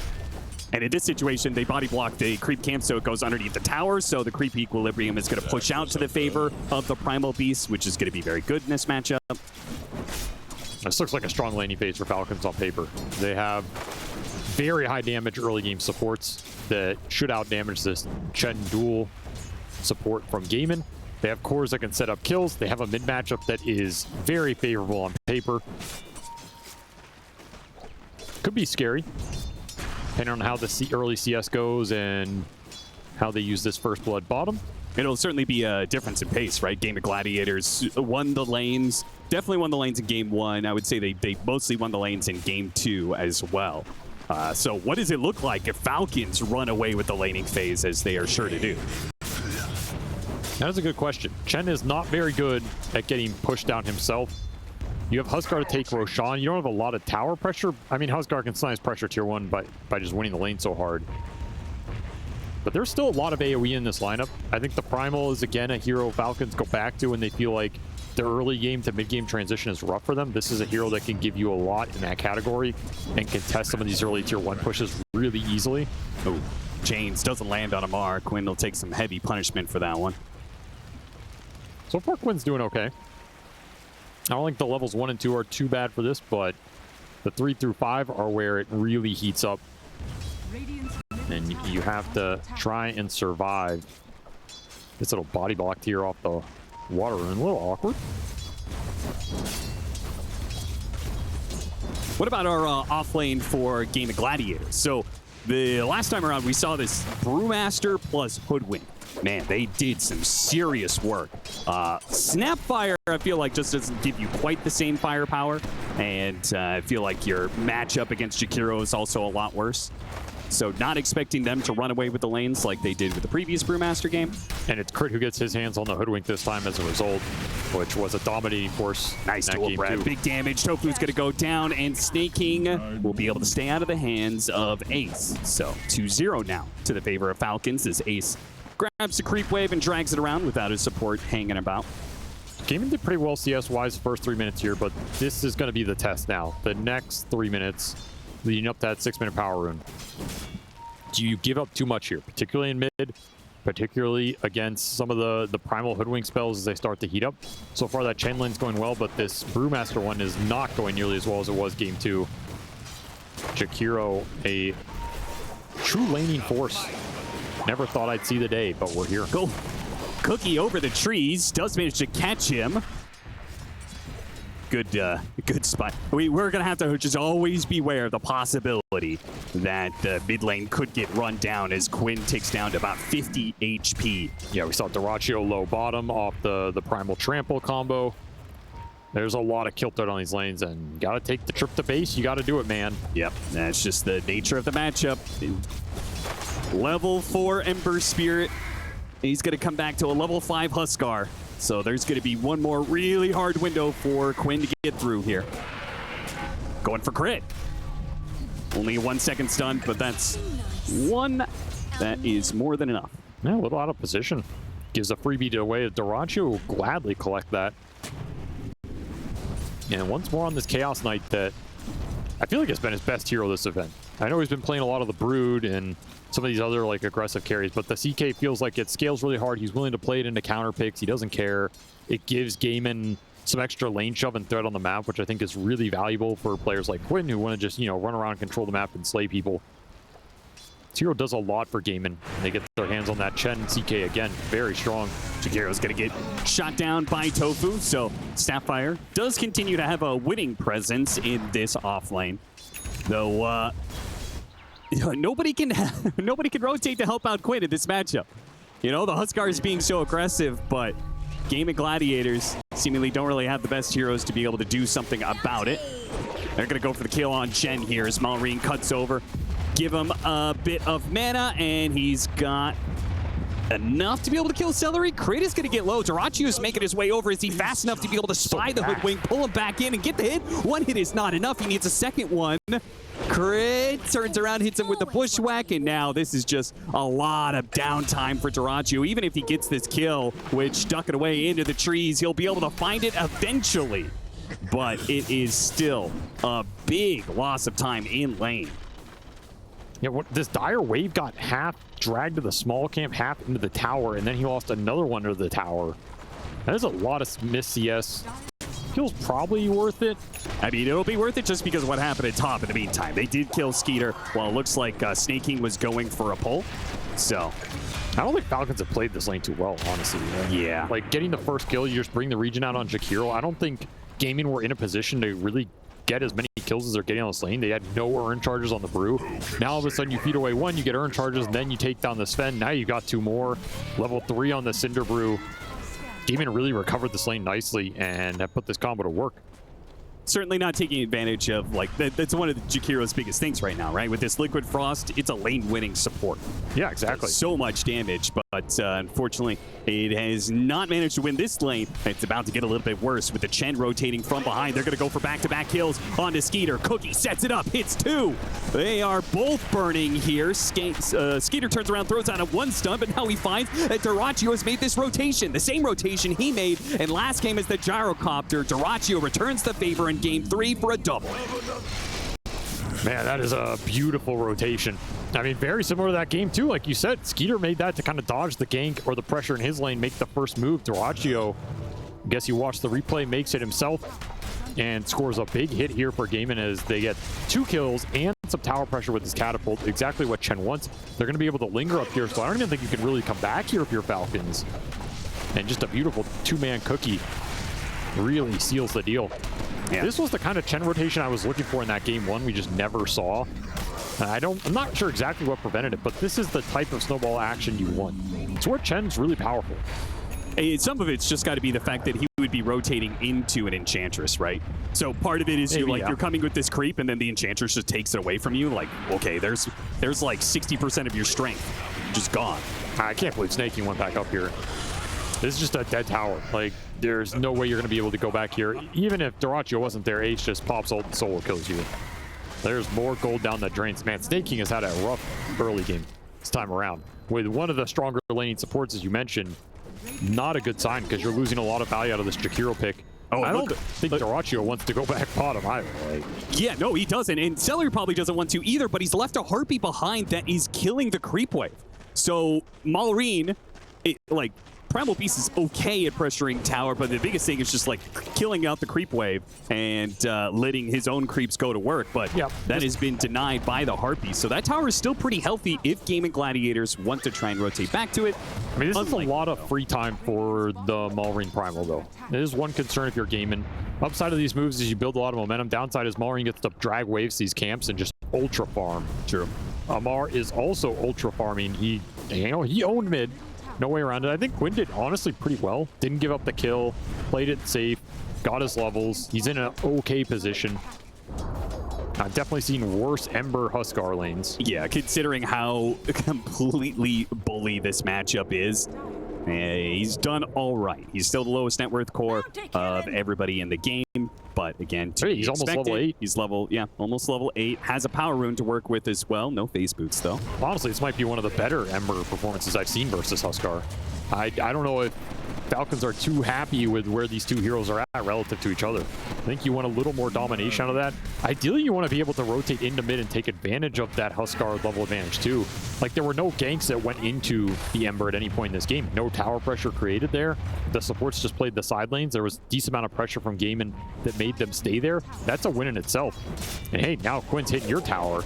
And in this situation, they body block the creep camp, so it goes underneath the tower. So the creep equilibrium is going to push out to the favor of the Primal Beast, which is going to be very good in this matchup. This looks like a strong laning phase for Falcons on paper. They have very high damage early game supports that should out damage this Chen dual support from Gaimin. They have cores that can set up kills. They have a mid matchup that is very favorable on paper. Could be scary, depending on how the early CS goes and how they use this first blood bottom. It'll certainly be a difference in pace, right? Gaimin Gladiators won the lanes, definitely won the lanes in game 1. I would say they mostly won the lanes in game 2 as well. So what does it look like if Falcons run away with the laning phase, as they are sure to do? That is a good question. Chen is not very good at getting pushed down himself. You have Huskar to take Roshan. You don't have a lot of tower pressure. I mean, Huskar can slice pressure tier 1 by just winning the lane so hard. But there's still a lot of AoE in this lineup. I think the Primal is, again, a hero Falcons go back to when they feel like their early game to mid game transition is rough for them. This is a hero that can give you a lot in that category and can test some of these early tier 1 pushes really easily. Oh, James doesn't land on Amar. Quinn will take some heavy punishment for that one. So far, Quinn's doing okay. I don't think the levels 1 and 2 are too bad for this, but the 3 through 5 are where it really heats up. And you have to try and survive this little body block here off the water rune. A little awkward. What about our off lane for Gaimin Gladiators? So the last time around, we saw this Brewmaster plus Hoodwink. Man, they did some serious work. Snapfire, I feel like, just doesn't give you quite the same firepower. And I feel like your matchup against Jakiro is also a lot worse. So not expecting them to run away with the lanes like they did with the previous Brewmaster game. And it's Crit who gets his hands on the Hoodwink this time as a result, which was a dominating force. Nice duel, Brad. Big damage. Tofu's going to go down, and Snaking will be able to stay out of the hands of Ace. So 2-0 now to the favor of Falcons as Ace grabs the creep wave and drags it around without his support hanging about. Gaimin did pretty well CS-wise first 3 minutes here, but this is going to be the test now. The next 3 minutes leading up to that 6-minute power rune. Do you give up too much here, particularly in mid, particularly against some of the primal Hoodwink spells as they start to heat up? So far that chain lane's going well, but this Brewmaster one is not going nearly as well as it was game 2. Jakiro, a true laning force. Never thought I'd see the day, but we're here. Go. Cookie over the trees, does manage to catch him. Good spot. We're gonna have to just always beware of the possibility that the mid lane could get run down as Quinn takes down to about 50 HP. Yeah, we saw Dyrachyo low bottom off the primal trample combo. There's a lot of kill threat on these lanes, and you gotta take the trip to base. You gotta do it, man. Yep, that's just the nature of the matchup. Level 4 Ember Spirit. He's gonna come back to a level 5 Huskar. So there's going to be one more really hard window for Quinn to get through here. Going for crit. Only a 1 second stun, but that's one. That is more than enough. Yeah, a little out of position. Gives a freebie away to Dyrachyo, will gladly collect that. And once more on this Chaos Knight that I feel like has been his best hero this event. I know he's been playing a lot of the Brood and some of these other like aggressive carries, but the CK feels like it scales really hard. He's willing to play it into counter picks. He doesn't care. It gives Gaimin some extra lane shove and threat on the map, which I think is really valuable for players like Quinn who want to just, run around, control the map, and slay people. This hero does a lot for Gaimin. They get their hands on that Chen CK again. Very strong. Jakiro's going to get shot down by Tofu, so Sapphire does continue to have a winning presence in this off lane. Though, nobody can rotate to help out Quinn in this matchup. The Huskar is being so aggressive, but Gaimin Gladiators seemingly don't really have the best heroes to be able to do something about it. They're going to go for the kill on Chen here as Malrine cuts over. Give him a bit of mana, and he's got enough to be able to kill Celery. Crit is going to get low. Dyrachyo is making his way over. Is he fast enough to be able to spy the Hoodwink, pull him back in, and get the hit? One hit is not enough. He needs a second one. Crit turns around, hits him with the bushwhack, and now this is just a lot of downtime for Dyrachyo. Even if he gets this kill, which duck it away into the trees, he'll be able to find it eventually. But it is still a big loss of time in lane. Yeah, this dire wave got half dragged to the small camp, half into the tower, and then he lost another one to the tower. That is a lot of missed CS. Feels probably worth it. I mean, it'll be worth it just because of what happened at top in the meantime. They did kill Skeeter while it looks like Snaking was going for a pull. So I don't think Falcons have played this lane too well, honestly. Yeah. Like, getting the first kill, you just bring the region out on Jakiro. I don't think Gaimin were in a position to really get as many kills as they're getting on this lane. They had no urn charges on the Brew. Now all of a sudden you feed away one, you get urn charges, and then you take down the Sven. Now you got 2 more. Level 3 on the Cinder Brew. Gaimin really recovered this lane nicely and have put this combo to work. Certainly not taking advantage of, like, that's one of Jakiro's biggest things right now, right? With this Liquid Frost, it's a lane-winning support. Yeah, exactly. So much damage, but unfortunately, it has not managed to win this lane. It's about to get a little bit worse with the Chen rotating from behind. They're going to go for back-to-back kills onto Skeeter. Cookie sets it up, hits 2. They are both burning here. Skeeter turns around, throws out a 1 stun, but now he finds that Dyrachyo has made this rotation. The same rotation he made in last game as the Gyrocopter. Dyrachyo returns the favor in Game 3 for a double. Man, that is a beautiful rotation. I mean, very similar to that game too. Like you said, Skeeter made that to kind of dodge the gank or the pressure in his lane, make the first move. Dyrachyo, I guess you watched the replay, makes it himself and scores a big hit here for Gaimin as they get 2 kills and some tower pressure with his catapult. Exactly what Chen wants. They're going to be able to linger up here, so I don't even think you can really come back here if you're Falcons. And just a beautiful 2-man cookie really seals the deal. Yeah. This was the kind of Chen rotation I was looking for in that game 1 we just never saw. I'm not sure exactly what prevented it, but this is the type of snowball action you want. It's where Chen's really powerful. Some of it's just got to be the fact that he would be rotating into an Enchantress, right? So part of it is Maybe, you're coming with this creep, and then the Enchantress just takes it away from you. Like, okay, there's like 60% of your strength just gone. I can't believe Snaking went back up here. This is just a dead tower. Like, there's no way you're going to be able to go back here. Even if Dyrachyo wasn't there, Ace just pops ult and solo kills you. There's more gold down the drains. Man, Snaking has had a rough early game this time around. With one of the stronger laning supports, as you mentioned, not a good sign because you're losing a lot of value out of this Jakiro pick. Oh, I don't think Dyrachyo wants to go back bottom either. Like, yeah, no, he doesn't. And Celery probably doesn't want to either, but he's left a Harpy behind that is killing the creep wave. So Malrine, like, Primal Beast is okay at pressuring tower, but the biggest thing is just like killing out the creep wave and letting his own creeps go to work. But that has been denied by the Harpy. So that tower is still pretty healthy if Gaimin Gladiators want to try and rotate back to it. I mean, this is a lot of free time for the Malrine Primal, though. It is one concern if you're Gaimin. Upside of these moves is you build a lot of momentum. Downside is Malrine gets to drag waves to these camps and just ultra farm. True. Amar is also ultra farming. He owned mid. No way around it. I think Quinn did honestly pretty well. Didn't give up the kill, played it safe, got his levels. He's in an okay position. I've definitely seen worse Ember Huskar lanes. Yeah, considering how completely bully this matchup is, he's done all right. He's still the lowest net worth core of everybody in the game, but again, he's almost level 8. He's almost level 8. Has a power rune to work with as well. No face boots though. Honestly, this might be one of the better Ember performances I've seen versus Huskar. I don't know if Falcons are too happy with where these two heroes are at relative to each other. I think you want a little more domination out of that. Ideally, you want to be able to rotate into mid and take advantage of that Huskar level advantage too. Like, there were no ganks that went into the Ember at any point in this game. No tower pressure created there. The supports just played the side lanes. There was a decent amount of pressure from Gaimin that made them stay there. That's a win in itself. And hey, now Quinn's hitting your tower.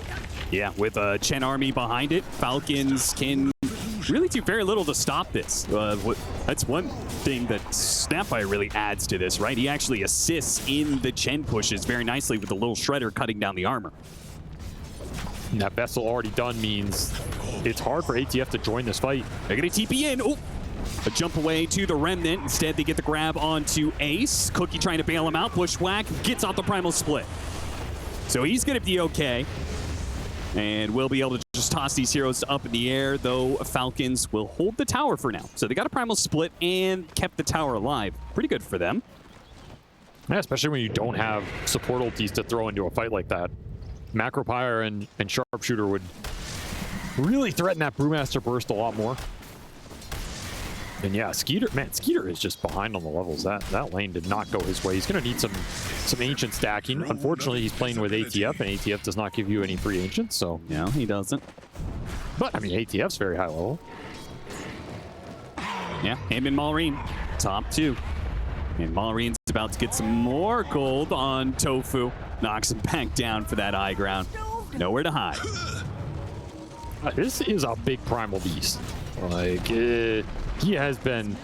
Yeah, with a Chen army behind it, Falcons can really do very little to stop this. That's one thing that Snapfire really adds to this, right? He actually assists in the Chen pushes very nicely with the little shredder cutting down the armor. And that Vessel already done means it's hard for ATF to join this fight. They're going to TP in. Oh, a jump away to the Remnant. Instead, they get the grab onto Ace. Cookie trying to bail him out. Bushwhack gets out the Primal Split. So he's going to be okay. And we'll be able to just toss these heroes up in the air, though Falcons will hold the tower for now. So they got a Primal Split and kept the tower alive. Pretty good for them. Yeah, especially when you don't have support ultis to throw into a fight like that. Macropyre and Sharpshooter would really threaten that Brewmaster burst a lot more. And yeah, Skeeter is just behind on the levels. That lane did not go his way. He's going to need some ancient stacking. Unfortunately, he's playing with ATF, and ATF does not give you any free ancients, so... No, he doesn't. But, I mean, ATF's very high level. Yeah, him and Malrine, top 2. And Malrine's about to get some more gold on Tofu. Knocks him back down for that high ground. Nowhere to hide. This is a big Primal Beast. Like, he has been...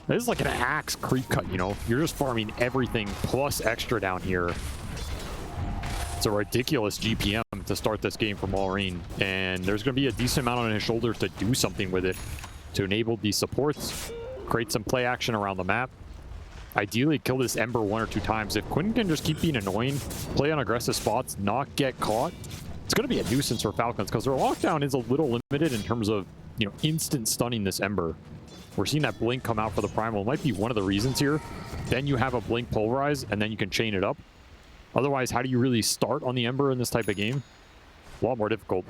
This is like an axe creep cut, you know? You're just farming everything plus extra down here. It's a ridiculous GPM to start this game for Malrine, and there's going to be a decent amount on his shoulders to do something with it to enable these supports, create some play action around the map. Ideally, kill this Ember 1 or 2 times. If Quinn can just keep being annoying, play on aggressive spots, not get caught, it's going to be a nuisance for Falcons because their lockdown is a little limited in terms of, you know, instant stunning this Ember. We're seeing that blink come out for the Primal. It might be one of the reasons here. Then you have a blink pulverize, and then you can chain it up. Otherwise, how do you really start on the Ember in this type of game? A lot more difficult.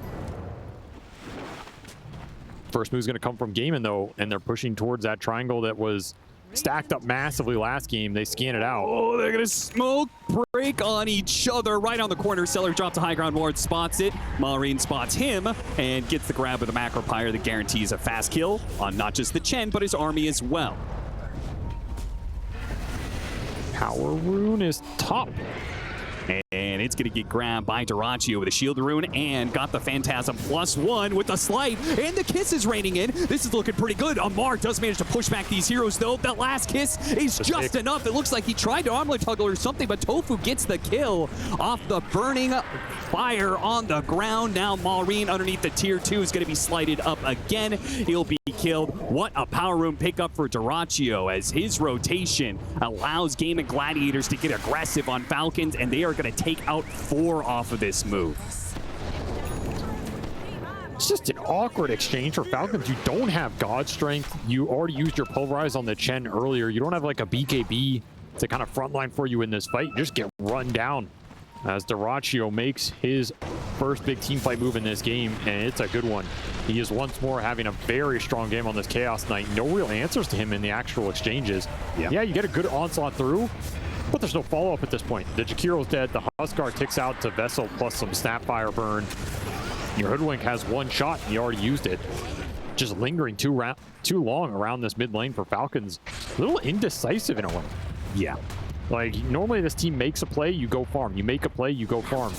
First move's going to come from Gaimin, though, and they're pushing towards that triangle that was stacked up massively last game. They scan it out. Oh, they're going to smoke break on each other right on the corner. Seller drops a high ground ward, spots it. Malrine spots him and gets the grab with a Macropyre that guarantees a fast kill on not just the Chen, but his army as well. Power rune is top. And it's going to get grabbed by Dyrachyo with a shield rune and got the Phantasm +1 with the slight. And the kiss is raining in. This is looking pretty good. Amar does manage to push back these heroes, though. That last kiss is just enough. It looks like he tried to armlet tuggle or something, but Tofu gets the kill off the burning fire on the ground. Now Maureen underneath the tier 2 is going to be slighted up again. He'll be killed. What a power room pickup for Dyrachyo as his rotation allows Gaimin Gladiators to get aggressive on Falcons, and they are going to take out 4 off of this move. It's just an awkward exchange for Falcons. You don't have God Strength. You already used your Pulverize on the Chen earlier. You don't have like a BKB to kind of frontline for you in this fight. You just get run down as Dyrachyo makes his first big team fight move in this game, and it's a good one. He is once more having a very strong game on this Chaos Knight. No real answers to him in the actual exchanges. Yeah, you get a good onslaught through, but there's no follow-up at this point. The Jakiro's dead. The Huskar ticks out to Vessel plus some Snapfire burn. Your Hoodwink has 1 shot, and you already used it. Just lingering too long around this mid lane for Falcons. A little indecisive in a way. Yeah. Like, normally this team makes a play, you go farm. You make a play, you go farm.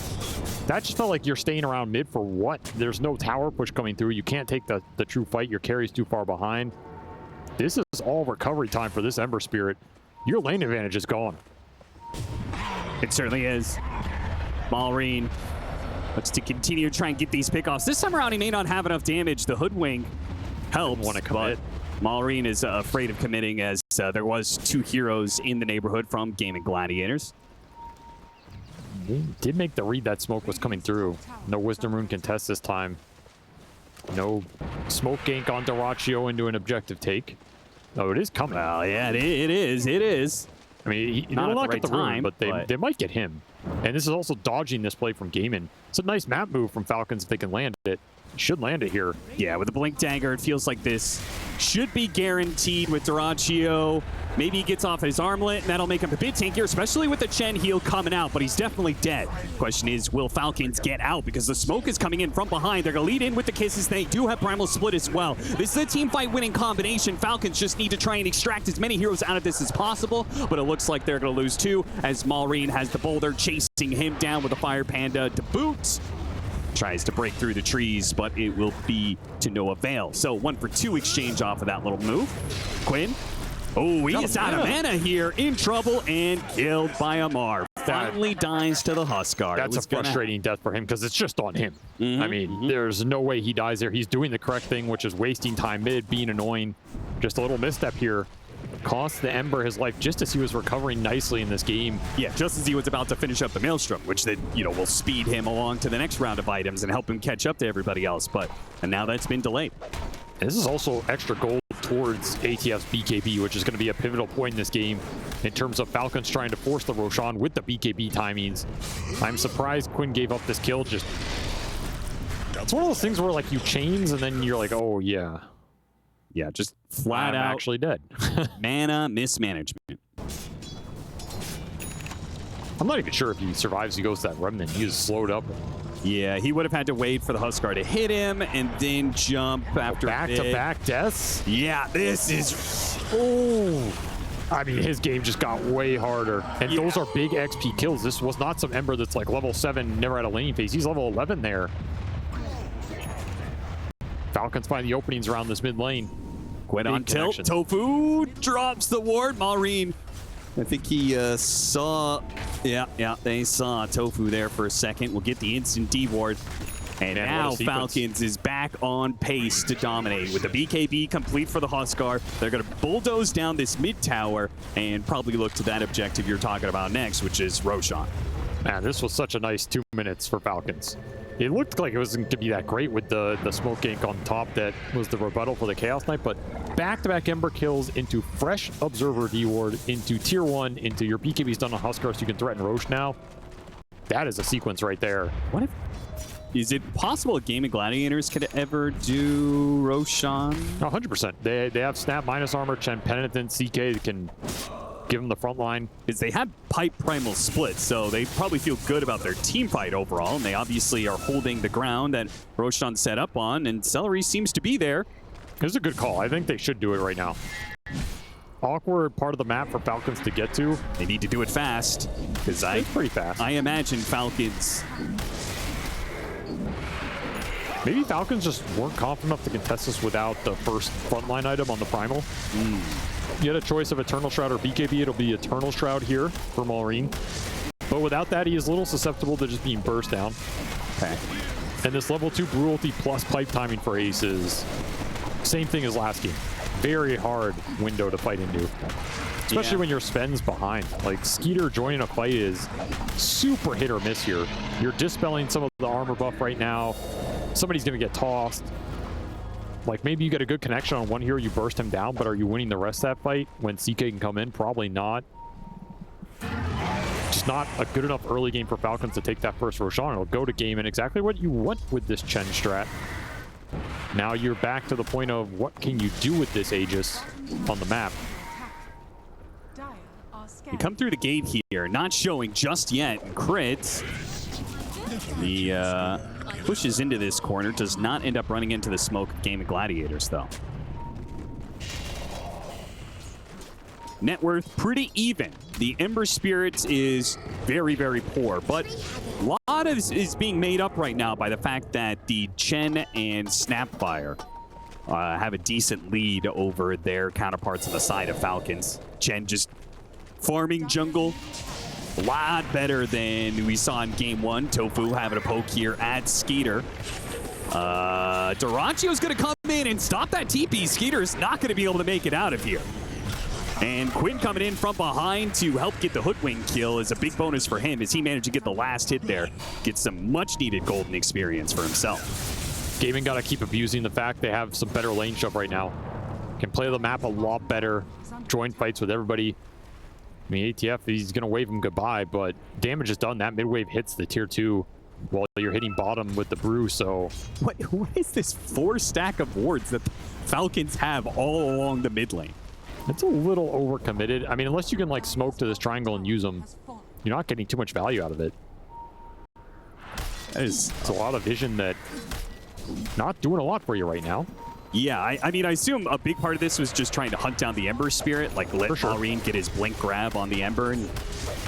That just felt like you're staying around mid for what? There's no tower push coming through. You can't take the true fight. Your carry's too far behind. This is all recovery time for this Ember Spirit. Your lane advantage is gone. It certainly is. Maureen looks to continue to try and get these pickoffs. This time around, he may not have enough damage. The Hoodwink helps, want to commit. Maureen is afraid of committing as there was 2 heroes in the neighborhood from Gaimin Gladiators. He did make the read that smoke was coming through. No Wisdom Rune contest this time. No smoke gank on Dyrachyo into an objective take. Oh, it is coming. Well, yeah, it is. It is. I mean, he will not get the rune, but they might get him. And this is also dodging this play from Gaimin. It's a nice map move from Falcons if they can land it. Should land it here. Yeah, with the Blink Dagger, it feels like this should be guaranteed with Dyrachyo. Maybe he gets off his armlet, and that'll make him a bit tankier, especially with the Chen heal coming out, but he's definitely dead. Question is, will Falcons get out? Because the smoke is coming in from behind. They're going to lead in with the kisses. They do have Primal Split as well. This is a team fight winning combination. Falcons just need to try and extract as many heroes out of this as possible, but it looks like they're going to lose 2 as Maureen has the boulder chasing him down with a Fire Panda to boot. Tries to break through the trees, but it will be to no avail. So 1 for 2 exchange off of that little move. Quinn. Oh, he is out of mana here, in trouble, and killed by Amar. Finally dies to the Huskar. That's a frustrating death for him because it's just on him. I mean, there's no way he dies there. He's doing the correct thing, which is wasting time mid, being annoying. Just a little misstep here. Cost the Ember his life just as he was recovering nicely in this game. Yeah, just as he was about to finish up the Maelstrom, which then, will speed him along to the next round of items and help him catch up to everybody else. And now that's been delayed. This is also extra gold towards ATF's BKB, which is going to be a pivotal point in this game in terms of Falcons trying to force the Roshan with the BKB timings. I'm surprised Quinn gave up this kill. It's one of those things where like you chains and then you're like, oh yeah. Yeah, just flat out actually dead. Mana mismanagement. I'm not even sure if he survives. He goes to that remnant. He is slowed up. Yeah, he would have had to wait for the Huskar to hit him and then jump after back-to-back deaths. Yeah, this is. Oh, I mean, his game just got way harder. And those are big XP kills. This was not some Ember that's like level 7, never had a laning phase. He's level 11 there. Falcons find the openings around this mid lane. Quinn on tilt. Tofu drops the ward. Maureen, I think he saw. Yeah, they saw Tofu there for a second. We'll get the instant D ward. And now Falcons is back on pace to dominate. With the BKB complete for the Huskar, they're going to bulldoze down this mid tower and probably look to that objective you're talking about next, which is Roshan. Man, this was such a nice 2 minutes for Falcons. It looked like it wasn't going to be that great with the smoke gank on top that was the rebuttal for the Chaos Knight, but back-to-back Ember kills into fresh Observer D-Ward, into Tier 1, into your BKB's done on Huskar so you can threaten Roche now. That is a sequence right there. What if... Is it possible Gaimin Gladiators could ever do Roshan? 100%. They have Snap minus armor, Chen Penitent, CK can give them the front line. Is they have Pipe Primal Split, so they probably feel good about their team fight overall, and they obviously are holding the ground that Roshan set up on, and Celery seems to be there. This is a good call. I think they should do it right now. awkward part of the map for Falcons to get to. They need to do it fast, because It's pretty fast. I imagine Falcons. Maybe Falcons just weren't confident enough to contest this without the first frontline item on the Primal. You had a choice of Eternal Shroud or BKB. It'll be Eternal Shroud here for Maureen. But without that, he is a little susceptible to just being burst down. Okay. And this level 2 Brutalty plus pipe timing for Ace is same thing as last game. Very hard window to fight into. Especially when your Sven's behind. Like, Skeeter joining a fight is super hit or miss here. You're dispelling some of the armor buff right now. Somebody's going to get tossed. Like, maybe you get a good connection on one hero, you burst him down, but are you winning the rest of that fight when CK can come in? Probably not. Just not a good enough early game for Falcons to take that first Roshan. It'll go to Gaimin, exactly what you want with this Chen strat. Now you're back to the point of what can you do with this Aegis on the map. You come through the gate here, not showing just yet. Crit, the pushes into this corner, does not end up running into the smoke of Gaimin Gladiators, though. Net worth pretty even. The Ember Spirit is very, very poor, but a lot of this is being made up right now by the fact that the Chen and Snapfire have a decent lead over their counterparts on the side of Falcons. Chen just farming jungle. A lot better than we saw in game 1. Tofu having a poke here at Skeeter. Duracchio's going to come in and stop that TP. Skeeter is not going to be able to make it out of here. And Quinn coming in from behind to help get the hoodwink kill is a big bonus for him as he managed to get the last hit there. Get some much-needed golden experience for himself. Gaimin got to keep abusing the fact they have some better lane shove right now. Can play the map a lot better. Join fights with everybody. I mean, ATF, he's going to wave him goodbye, but damage is done. That mid-wave hits the tier 2 while you're hitting bottom with the brew, so... What is this 4 stack of wards that the Falcons have all along the mid lane? It's a little overcommitted. I mean, unless you can, like, smoke to this triangle and use them, you're not getting too much value out of it. It's a lot of vision that not doing a lot for you right now. Yeah, I mean, I assume a big part of this was just trying to hunt down the Ember Spirit, like let Maureen get his blink grab on the Ember. And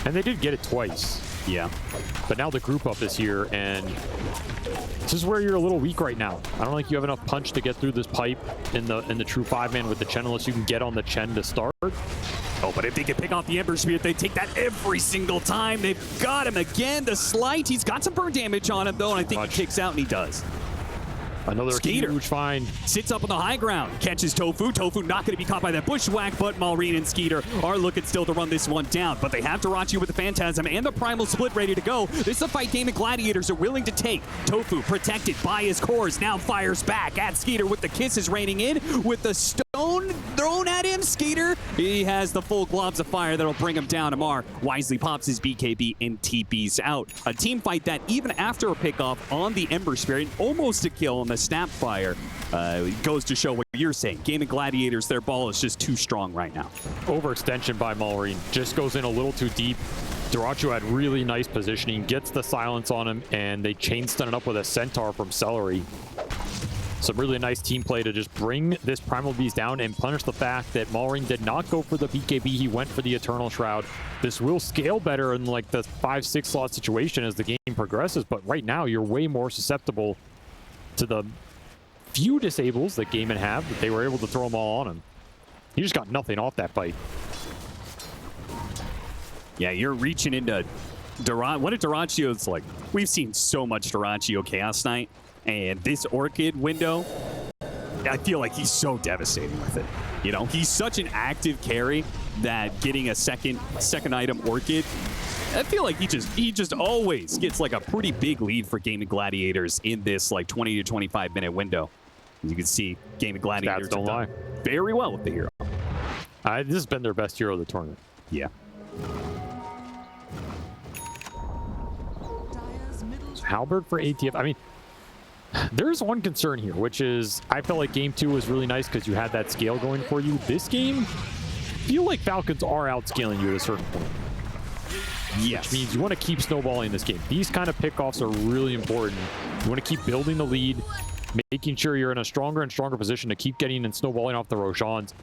they did get it twice. Yeah. But now the group up is here, and this is where you're a little weak right now. I don't think you have enough punch to get through this pipe in the true 5-man with the Chen unless you can get on the Chen to start. Oh, but if they can pick off the Ember Spirit, they take that every single time. They've got him again. The Slight, he's got some burn damage on him, though, and I think he kicks out, and he does. Another Skeeter huge find. Sits up on the high ground, catches Tofu. Tofu not going to be caught by that bushwhack, but Maureen and Skeeter are looking still to run this one down. But they have Duracchio with the Phantasm and the Primal Split ready to go. This is a fight Gaimin Gladiators are willing to take. Tofu, protected by his cores, now fires back at Skeeter with the kisses raining in. With the stone thrown at him, Skeeter, he has the full globs of fire that'll bring him down. Amar wisely pops his BKB and TPs out. A team fight that even after a pickoff on the Ember Spirit, almost a kill on the Snapfire, goes to show what you're saying. Gaimin Gladiators, their ball is just too strong right now. Overextension by Maureen. Just goes in a little too deep. Duracchio had really nice positioning, gets the silence on him, and they chain stun it up with a Centaur from Celery. Some really nice team play to just bring this Primal Beast down and punish the fact that Maureen did not go for the BKB. He went for the Eternal Shroud. This will scale better in like the 5-6 slot situation as the game progresses, but right now you're way more susceptible to the few disables that Gaimin have, that they were able to throw them all on him. He just got nothing off that fight. Yeah, you're reaching into one of Duracchio's, like, we've seen so much Duracchio Chaos Knight, and this Orchid window, I feel like he's so devastating with it. You know, he's such an active carry that getting a second item Orchid, I feel like he just always gets like a pretty big lead for Gaimin Gladiators in this like 20 to 25 minute window. As you can see, Gaimin Gladiators don't lie very well with the hero. This has been their best hero of the tournament. Yeah. Halberd for ATF. I mean, there's one concern here, which is I felt like game 2 was really nice because you had that scale going for you. This game, I feel like Falcons are outscaling you at a certain point. Yes. Which means you want to keep snowballing this game. These kind of pickoffs are really important. You want to keep building the lead, making sure you're in a stronger and stronger position to keep getting and snowballing off the Roshans.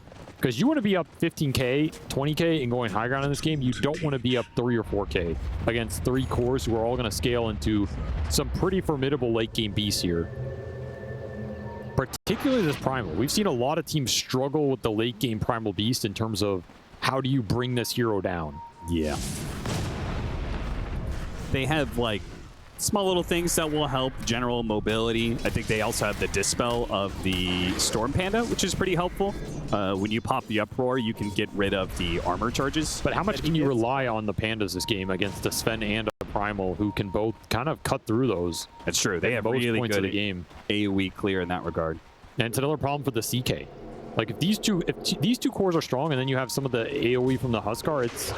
Because you want to be up 15K, 20K, and going high ground in this game. You don't want to be up 3 or 4K against 3 cores who are all going to scale into some pretty formidable late game beasts here. Particularly this Primal. We've seen a lot of teams struggle with the late game Primal Beast in terms of how do you bring this hero down? Yeah. They have, like, small little things that will help general mobility. I think they also have the Dispel of the Storm Panda, which is pretty helpful. When you pop the Uproar, you can get rid of the armor charges. But how much can you rely on the Pandas this game against a Sven and a Primal who can both kind of cut through those? That's true. They have really points good of the game. AoE clear in that regard. And it's another problem for the CK. Like if these two cores are strong and then you have some of the AoE from the Huskar, it's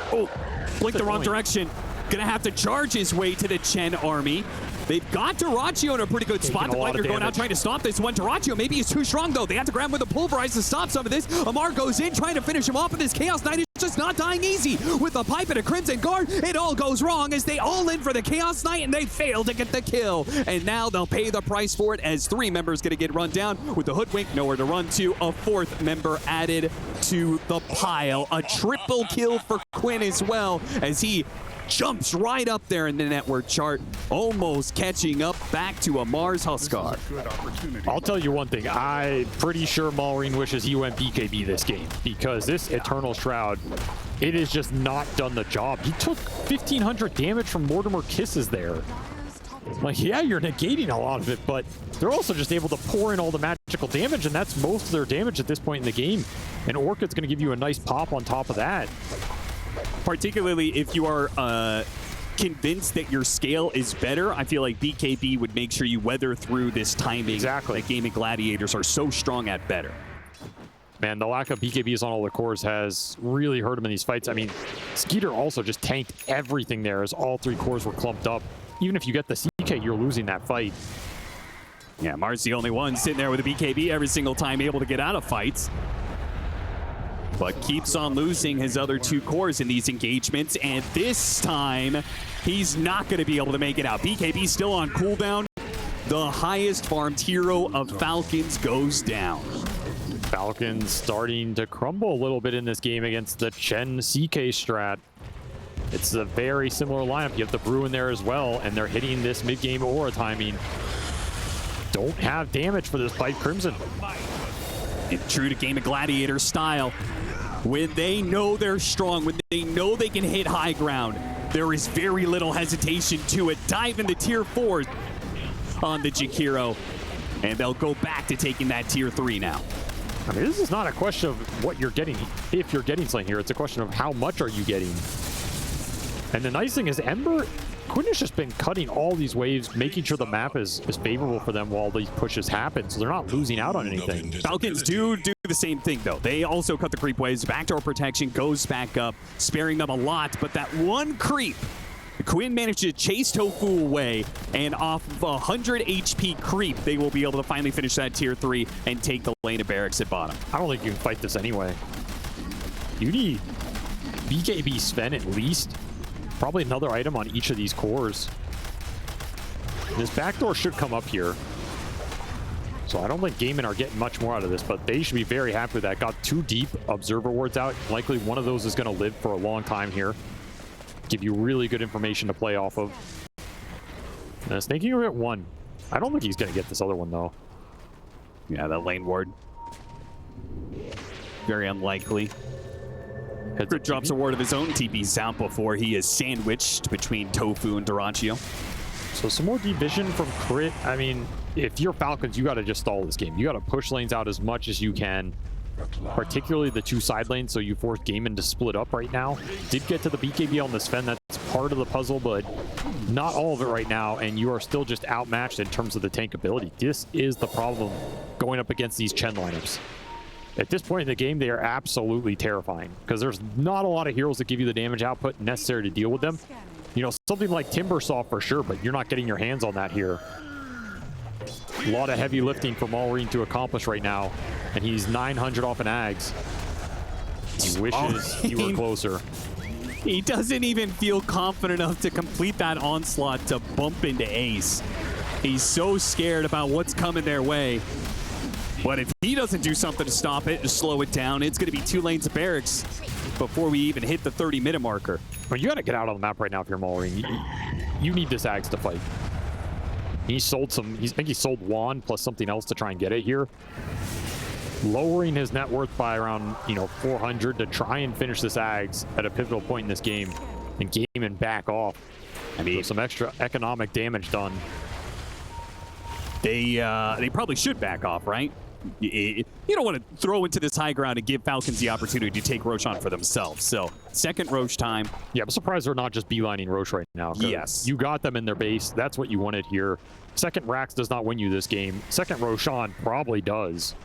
blink the wrong direction. Gonna have to charge his way to the Chen army. They've got Dyrachyo in a pretty good spot. The Blighter going out trying to stop this one. Dyrachyo maybe he's too strong though. They have to grab him with a Pulverize to stop some of this. Amar goes in trying to finish him off, but this Chaos Knight is just not dying easy. With the pipe and a Crimson Guard, it all goes wrong as they all in for the Chaos Knight and they fail to get the kill. And now they'll pay the price for it as 3 members gonna get run down with the Hoodwink, nowhere to run to. A 4th member added to the pile. A triple kill for Quinn as well as he jumps right up there in the network chart, almost catching up back to Amar's Huskar. I'll tell you one thing. I'm pretty sure Maureen wishes he went BKB this game because this Eternal Shroud, it has just not done the job. He took 1,500 damage from Mortimer Kisses there. Like, yeah, you're negating a lot of it, but they're also just able to pour in all the magical damage, and that's most of their damage at this point in the game. And Orchid's going to give you a nice pop on top of that. Particularly if you are convinced that your scale is better, I feel like BKB would make sure you weather through this timing. Exactly. That Gaimin Gladiators are so strong at better. Man, the lack of BKBs on all the cores has really hurt him in these fights. I mean, Skeeter also just tanked everything there as all 3 cores were clumped up. Even if you get the CK, you're losing that fight. Yeah, Mars the only one sitting there with a BKB every single time able to get out of fights. But keeps on losing his other 2 cores in these engagements, and this time he's not going to be able to make it out. BKB still on cooldown. The highest farmed hero of Falcons goes down. Falcons starting to crumble a little bit in this game against the Chen CK strat. It's a very similar lineup. You have the Brew in there as well, and they're hitting this mid-game aura timing. Don't have damage for this Bite Crimson. And true to Gaimin Gladiator style, when they know they're strong, when they know they can hit high ground, there is very little hesitation to it. Dive in the tier 4 on the Jakiro, and they'll go back to taking that tier 3 now. I mean, this is not a question of what you're getting, if you're getting something here. It's a question of how much are you getting. And the nice thing is Ember, Quinn has just been cutting all these waves, making sure the map is favorable for them while these pushes happen, so they're not losing out on anything. Falcons do the same thing, though. They also cut the creep waves. Backdoor protection goes back up, sparing them a lot, but that one creep, Quinn managed to chase Tofu away, and off of 100 HP creep, they will be able to finally finish that tier 3 and take the lane of barracks at bottom. I don't think you can fight this anyway. You need BKB Sven at least. Probably another item on each of these cores. This backdoor should come up here. So I don't think Gaimin are getting much more out of this, but they should be very happy with that. Got 2 deep observer wards out. Likely one of those is going to live for a long time here. Give you really good information to play off of. And Snaking are at 1. I don't think he's going to get this other one, though. Yeah, that lane ward. Very unlikely. Crit drops a ward of his own, TP's out before he is sandwiched between Tofu and Dyrachyo. So some more deep vision from Crit. I mean, if you're Falcons, you got to just stall this game. You got to push lanes out as much as you can, particularly the 2 side lanes, so you force Gaimin to split up right now. Did get to the BKB on the Sven. That's part of the puzzle, but not all of it right now, and you are still just outmatched in terms of the tank ability. This is the problem going up against these Chen lineups. At this point in the game, they are absolutely terrifying because there's not a lot of heroes that give you the damage output necessary to deal with them. You know, something like Timbersaw for sure, but you're not getting your hands on that here. A lot of heavy lifting for Maureen to accomplish right now, and he's 900 off an Ags. He wishes he were closer. He doesn't even feel confident enough to complete that onslaught to bump into Ace. He's so scared about what's coming their way. But if he doesn't do something to stop it, to slow it down, it's going to be 2 lanes of barracks before we even hit the 30-minute marker. Well, you got to get out on the map right now if you're Maureen. You need this Axe to fight. He sold some, I think he sold Wand plus something else to try and get it here. Lowering his net worth by around, 400 to try and finish this Ags at a pivotal point in this game and Gaimin back off. I mean, so some extra economic damage done. They probably should back off, right? You don't want to throw into this high ground and give Falcons the opportunity to take Roshan for themselves. So, second Roche time. Yeah, I'm surprised they're not just beelining Roche right now. Yes. You got them in their base. That's what you wanted here. Second Rax does not win you this game. Second Roshan probably does.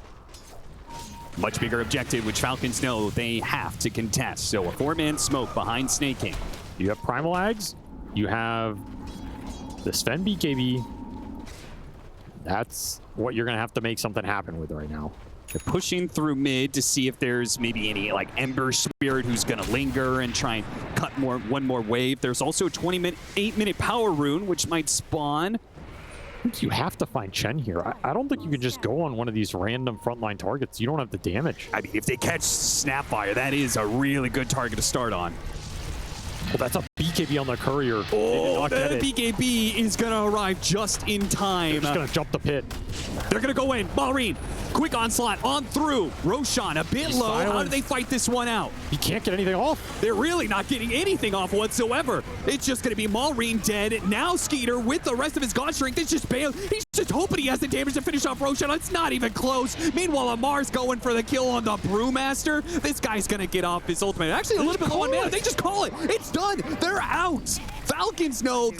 Much bigger objective, which Falcons know they have to contest. So, a 4-man smoke behind Snake King. You have Primal Ags. You have the Sven BKB. That's what you're going to have to make something happen with right now. They're pushing through mid to see if there's maybe any like Ember Spirit who's going to linger and try and cut one more wave. There's also a 8-minute power rune, which might spawn. I think you have to find Chen here. I don't think you can just go on one of these random frontline targets. You don't have the damage. I mean, if they catch Snapfire, that is a really good target to start on. Well, that's a BKB on the courier. Oh, the BKB is going to arrive just in time. They're just going to jump the pit. They're going to go in. Maureen, quick onslaught on through. Roshan a bit low. How do they fight this one out? He can't get anything off. They're really not getting anything off whatsoever. It's just going to be Maureen dead. Now Skeeter with the rest of his God Strength. It's just Bale. He's just hoping he has the damage to finish off Roshan. It's not even close. Meanwhile, Amar's going for the kill on the Brewmaster. This guy's going to get off his ultimate. Actually, a little bit low on mana. They just call it. It's done. They're out. Falcons know